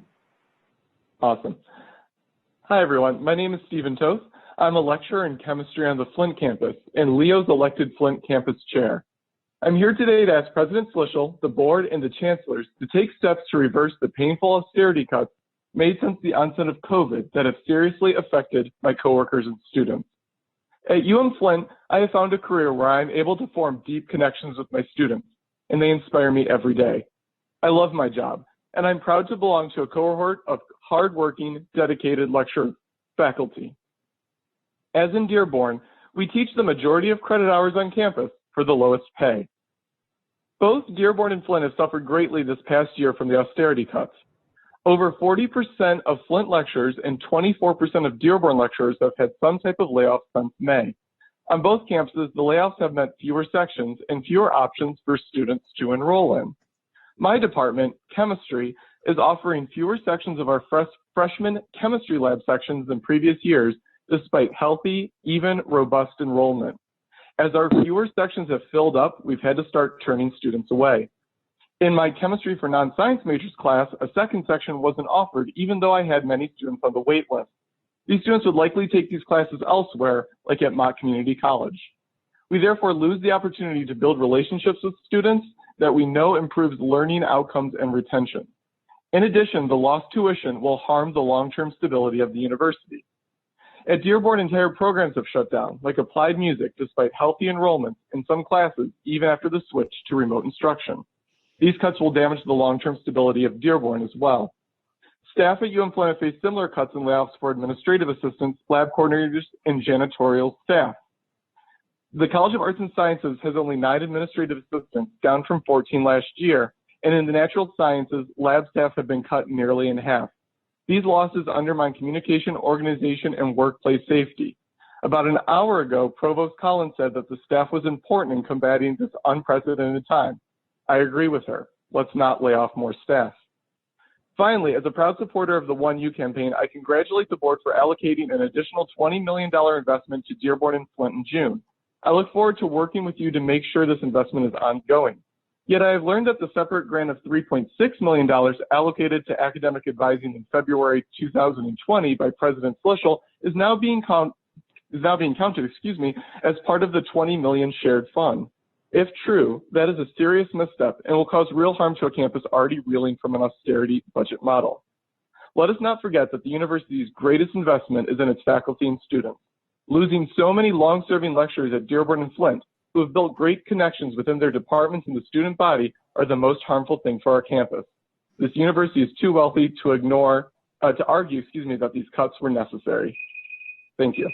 Awesome. Hi, everyone. My name is Stephen Toth. I'm a lecturer in chemistry on the Flint campus and Leo's elected Flint campus chair. I'm here today to ask President Schlichel, the board, and the chancellors to take steps to reverse the painful austerity cuts made since the onset of COVID that have seriously affected my coworkers and students. At Flint, I have found a career where I'm able to form deep connections with my students, and they inspire me every day. I love my job, and I'm proud to belong to a cohort of hardworking, dedicated lecturer faculty. As in Dearborn, we teach the majority of credit hours on campus for the lowest pay. Both Dearborn and Flint have suffered greatly this past year from the austerity cuts. Over 40% of Flint lecturers and 24% of Dearborn lecturers have had some type of layoff since May. On both campuses, the layoffs have meant fewer sections and fewer options for students to enroll in. My department, chemistry, is offering fewer sections of our freshman chemistry lab sections than previous years, despite healthy, even, robust enrollment. As our fewer sections have filled up, we've had to start turning students away. In my chemistry for non-science majors class, a second section wasn't offered, even though I had many students on the wait list. These students would likely take these classes elsewhere, like at Mott Community College. We therefore lose the opportunity to build relationships with students that we know improves learning outcomes and retention. In addition, the lost tuition will harm the long-term stability of the university. At Dearborn, entire programs have shut down, like applied music, despite healthy enrollments in some classes, even after the switch to remote instruction. These cuts will damage the long-term stability of Dearborn as well. Staff at Flint have faced similar cuts and layoffs for administrative assistants, lab coordinators, and janitorial staff. The College of Arts and Sciences has only 9 administrative assistants, down from 14 last year, and in the natural sciences, lab staff have been cut nearly in half. These losses undermine communication, organization, and workplace safety. About an hour ago, Provost Collins said that the staff was important in combating this unprecedented time. I agree with her. Let's not lay off more staff. Finally, as a proud supporter of the 1U campaign, I congratulate the board for allocating an additional $20 million investment to Dearborn and Flint in June. I look forward to working with you to make sure this investment is ongoing. Yet I have learned that the separate grant of $3.6 million allocated to academic advising in February 2020 by President Schlichtel is now being counted, as part of the 20 million shared fund. If true, that is a serious misstep and will cause real harm to a campus already reeling from an austerity budget model. Let us not forget that the university's greatest investment is in its faculty and students. Losing so many long-serving lecturers at Dearborn and Flint, who have built great connections within their departments and the student body, are the most harmful thing for our campus. This university is too wealthy to argue, that these cuts were necessary. Thank you.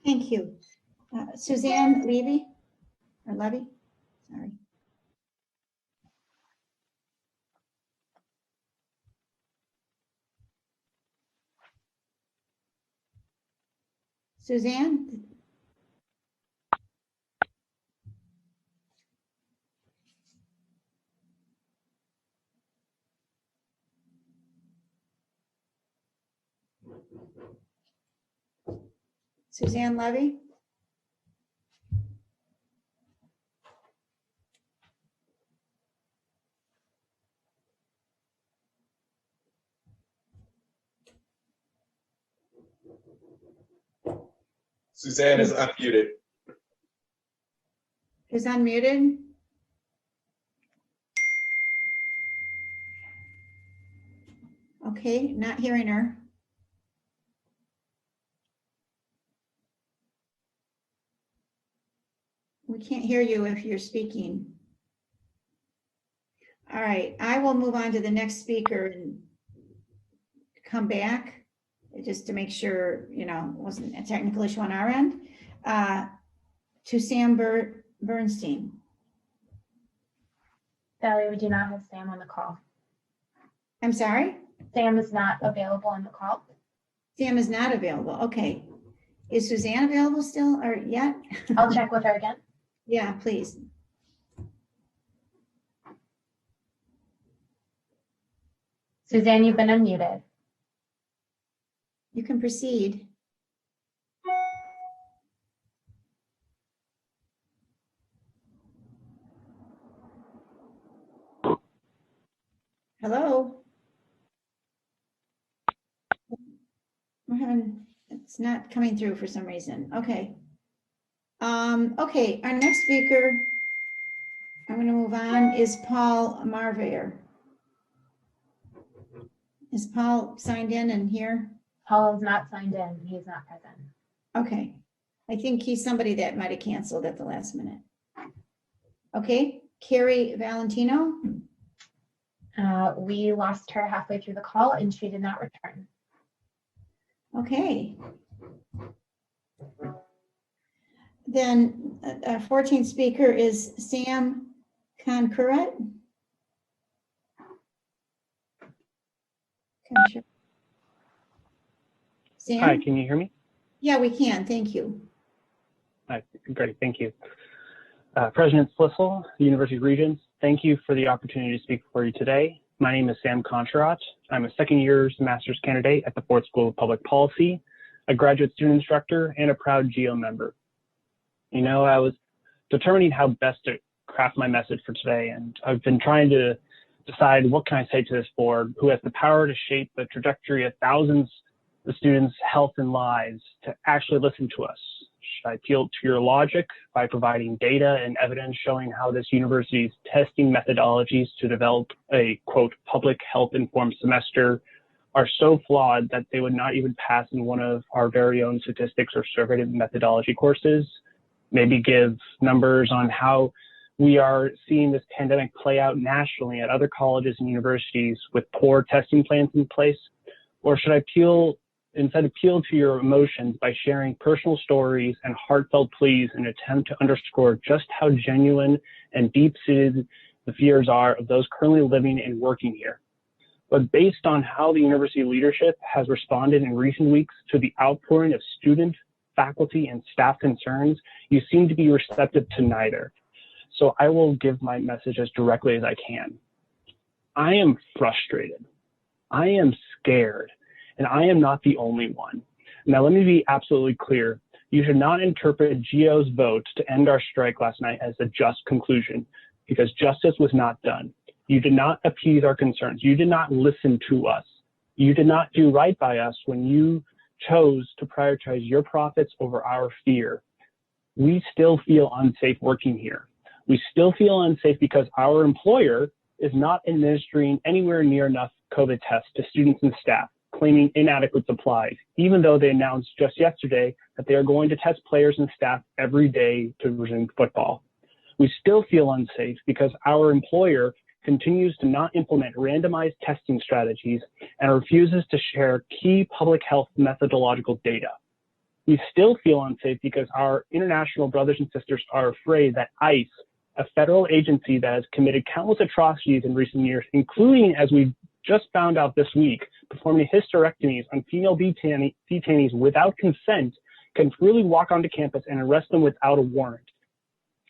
Thank you. Suzanne Levy, sorry. Suzanne? Suzanne Levy? Suzanne is unmuted. Is unmuted? Okay, not hearing her. We can't hear you if you're speaking. All right, I will move on to the next speaker and come back just to make sure, it wasn't a technical issue on our end. To Sam Bernstein. Sally, we do not have Sam on the call. I'm sorry? Sam is not available on the call. Sam is not available. Okay. Is Suzanne available still or yet? I'll check with her again. Yeah, please. Suzanne, you've been unmuted. You can proceed. Hello? It's not coming through for some reason. Okay. Okay, our next speaker, I'm going to move on, is Paul Marvayer. Is Paul signed in and here? Paul is not signed in. He is not present. Okay. I think he's somebody that might have canceled at the last minute. Okay, Carrie Valentino. We lost her halfway through the call and she did not return. Okay. Then our 14th speaker is Sam Concuret. Sam? Hi, can you hear me? Yeah, we can. Thank you. Hi, great, thank you. President Schlichtel, the University of Regents, thank you for the opportunity to speak before you today. My name is Sam Concharat. I'm a second-year master's candidate at the Ford School of Public Policy, a graduate student instructor, and a proud GEO member. I was determining how best to craft my message for today, and I've been trying to decide what can I say to this board, who has the power to shape the trajectory of thousands of students' health and lives, to actually listen to us. Should I appeal to your logic by providing data and evidence showing how this university's testing methodologies to develop a, quote, public health informed semester are so flawed that they would not even pass in one of our very own statistics or survey methodology courses? Maybe give numbers on how we are seeing this pandemic play out nationally at other colleges and universities with poor testing plans in place? Or should I instead appeal to your emotions by sharing personal stories and heartfelt pleas in an attempt to underscore just how genuine and deep-seated the fears are of those currently living and working here? But based on how the university leadership has responded in recent weeks to the outpouring of student, faculty, and staff concerns, you seem to be receptive to neither. So I will give my message as directly as I can. I am frustrated. I am scared. And I am not the only one. Now, let me be absolutely clear. You should not interpret GO's vote to end our strike last night as a just conclusion, because justice was not done. You did not appease our concerns. You did not listen to us. You did not do right by us when you chose to prioritize your profits over our fear. We still feel unsafe working here. We still feel unsafe because our employer is not administering anywhere near enough COVID tests to students and staff, claiming inadequate supplies, even though they announced just yesterday that they are going to test players and staff every day to resume football. We still feel unsafe because our employer continues to not implement randomized testing strategies and refuses to share key public health methodological data. We still feel unsafe because our international brothers and sisters are afraid that ICE, a federal agency that has committed countless atrocities in recent years, including, as we just found out this week, performing hysterectomies on female detainees without consent, can freely walk onto campus and arrest them without a warrant.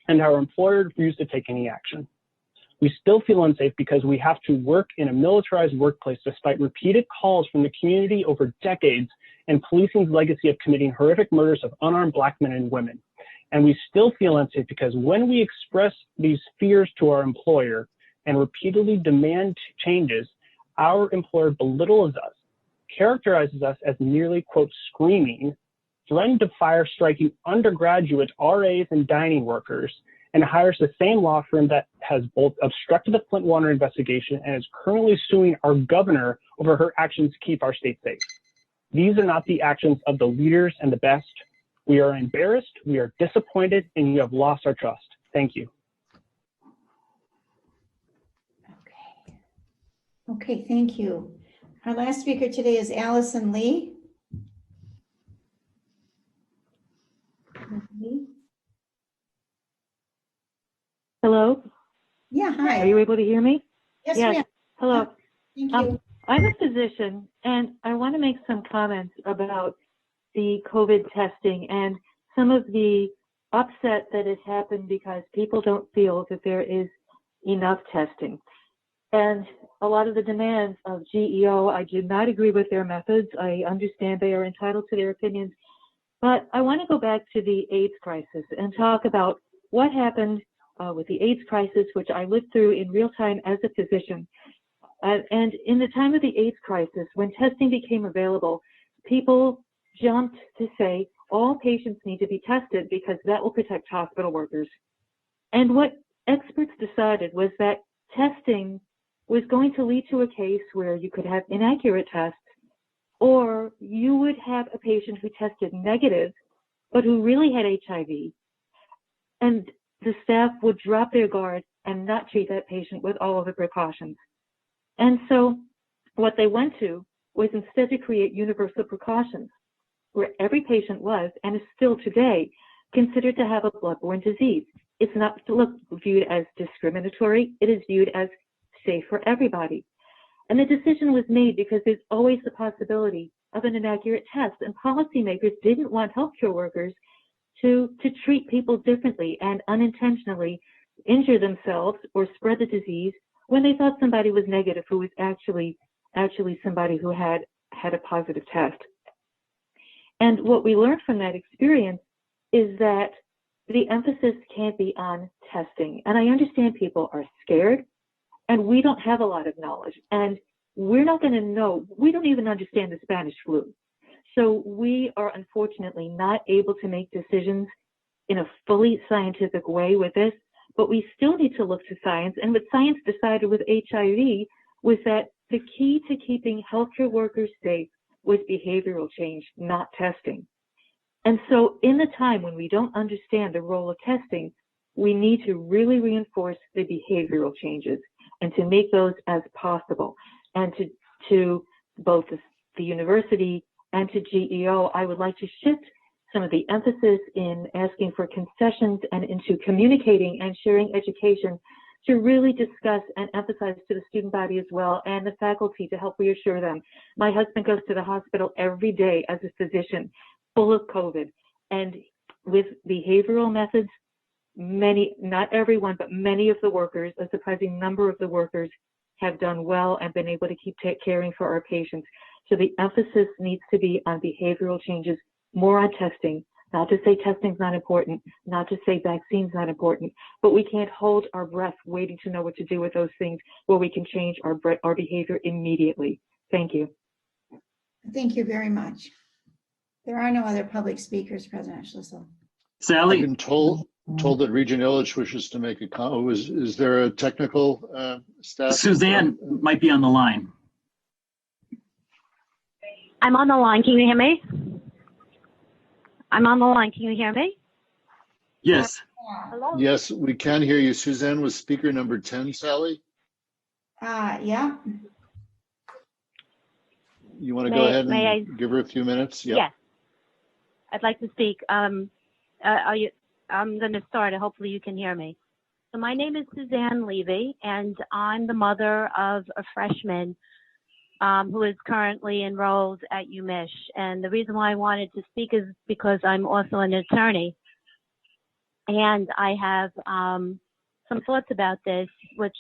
And our employer refused to take any action. We still feel unsafe because we have to work in a militarized workplace despite repeated calls from the community over decades and policing's legacy of committing horrific murders of unarmed Black men and women. And we still feel unsafe because when we express these fears to our employer and repeatedly demand changes, our employer belittles us, characterizes us as merely, quote, screaming, threatened to fire striking undergraduate RAs and dining workers, and hires the same law firm that has both obstructed the Flint water investigation and is currently suing our governor over her actions to keep our state safe. These are not the actions of the leaders and the best. We are embarrassed, we are disappointed, and you have lost our trust. Thank you. Okay, thank you. Our last speaker today is Allison Lee. Hello? Yeah, hi. Are you able to hear me? Yes, ma'am. Hello. Thank you. I'm a physician, and I want to make some comments about the COVID testing and some of the upset that has happened because people don't feel that there is enough testing. And a lot of the demands of GEO, I do not agree with their methods. I understand they are entitled to their opinions. But I want to go back to the AIDS crisis and talk about what happened with the AIDS crisis, which I lived through in real time as a physician. And in the time of the AIDS crisis, when testing became available, people jumped to say all patients need to be tested because that will protect hospital workers. And what experts decided was that testing was going to lead to a case where you could have inaccurate tests, or you would have a patient who tested negative, but who really had HIV. And the staff would drop their guard and not treat that patient with all of the precautions. And so what they went to was instead to create universal precautions where every patient was, and is still today, considered to have a bloodborne disease. It's not viewed as discriminatory, it is viewed as safe for everybody. And the decision was made because there's always the possibility of an inaccurate test, and policymakers didn't want healthcare workers to treat people differently and unintentionally injure themselves or spread the disease when they thought somebody was negative who was actually somebody who had a positive test. And what we learned from that experience is that the emphasis can't be on testing. And I understand people are scared, and we don't have a lot of knowledge, and we're not going to know. We don't even understand the Spanish flu. So we are unfortunately not able to make decisions in a fully scientific way with this, but we still need to look to science. And what science decided with HIV was that the key to keeping healthcare workers safe was behavioral change, not testing. And so in the time when we don't understand the role of testing, we need to really reinforce the behavioral changes and to make those as possible. And to both the university and to GEO, I would like to shift some of the emphasis in asking for concessions and into communicating and sharing education to really discuss and emphasize to the student body as well and the faculty to help reassure them. My husband goes to the hospital every day as a physician, full of COVID. And with behavioral methods, many, not everyone, but many of the workers, a surprising number of the workers have done well and been able to keep caring for our patients. So the emphasis needs to be on behavioral changes, more on testing, Not to say testing's not important, not to say vaccine's not important, but we can't hold our breath waiting to know what to do with those things where we can change our behavior immediately. Thank you. Thank you very much. There are no other public speakers, President Schlissel. Sally? I've been told that Regent Illitch wishes to make a comment. Is there a technical staff? Suzanne might be on the line. I'm on the line. Can you hear me? I'm on the line. Can you hear me? Yes. Hello? Yes, we can hear you. Suzanne was speaker number 10, Sally? Yeah. You want to go ahead and give her a few minutes? Yep. Yes. I'd like to speak. I'm going to start. Hopefully you can hear me. So my name is Suzanne Levy, and I'm the mother of a freshman who is currently enrolled at UMich. And the reason why I wanted to speak is because I'm also an attorney. And I have some thoughts about this, which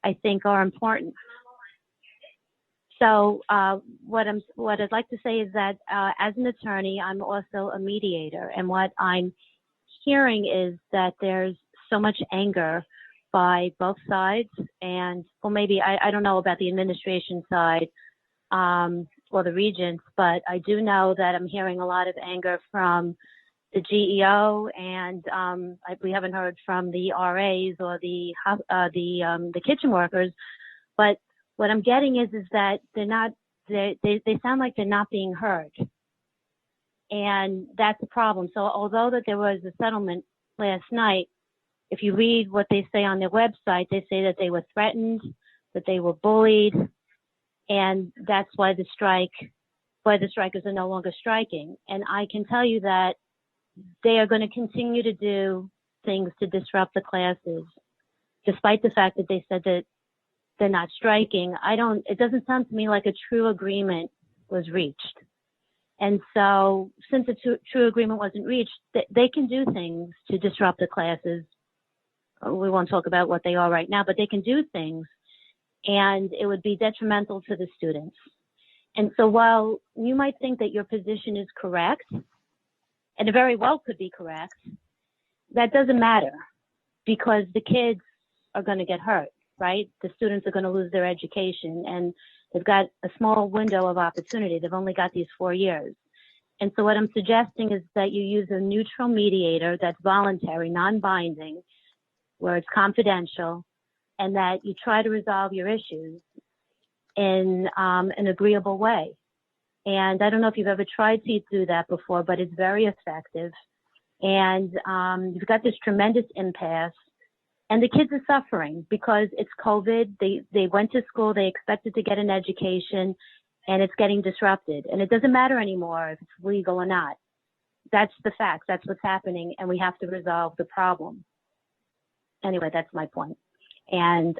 I think are important. So what I'd like to say is that as an attorney, I'm also a mediator. And what I'm hearing is that there's so much anger by both sides, and well, maybe I don't know about the administration side or the regents, but I do know that I'm hearing a lot of anger from the GEO, and we haven't heard from the RAs or the kitchen workers. But what I'm getting is that they sound like they're not being heard, and that's a problem. So although that there was a settlement last night, if you read what they say on their website, they say that they were threatened, that they were bullied, and that's why the strikers are no longer striking. And I can tell you that they are going to continue to do things to disrupt the classes, despite the fact that they said that they're not striking. It doesn't sound to me like a true agreement was reached. And so since a true agreement wasn't reached, they can do things to disrupt the classes. We won't talk about what they are right now, but they can do things, and it would be detrimental to the students. And so while you might think that your position is correct, and it very well could be correct, that doesn't matter, because the kids are going to get hurt, right? The students are going to lose their education, and they've got a small window of opportunity. They've only got these 4 years. And so what I'm suggesting is that you use a neutral mediator that's voluntary, non-binding, where it's confidential, and that you try to resolve your issues in an agreeable way. And I don't know if you've ever tried to do that before, but it's very effective. And you've got this tremendous impasse, and the kids are suffering because it's COVID. They went to school, they expected to get an education, and it's getting disrupted. And it doesn't matter anymore if it's legal or not. That's the facts, that's what's happening, and we have to resolve the problem. Anyway, that's my point. And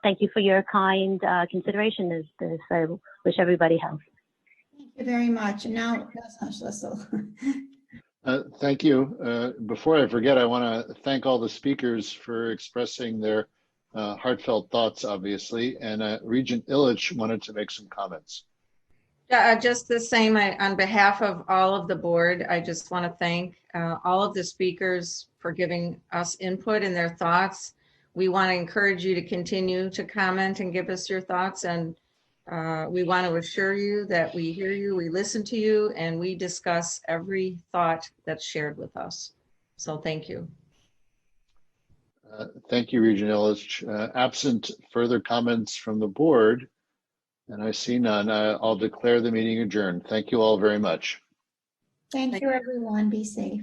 thank you for your kind consideration of this. I wish everybody health. Thank you very much. And now, Schlissel. Thank you. Before I forget, I want to thank all the speakers for expressing their heartfelt thoughts, obviously. And Regent Illitch wanted to make some comments. Just the same, on behalf of all of the board, I just want to thank all of the speakers for giving us input and their thoughts. We want to encourage you to continue to comment and give us your thoughts. And we want to assure you that we hear you, we listen to you, and we discuss every thought that's shared with us. So thank you. Thank you, Regent Illitch. Absent further comments from the board, and I see none, I'll declare the meeting adjourned. Thank you all very much. Thank you, everyone. Be safe.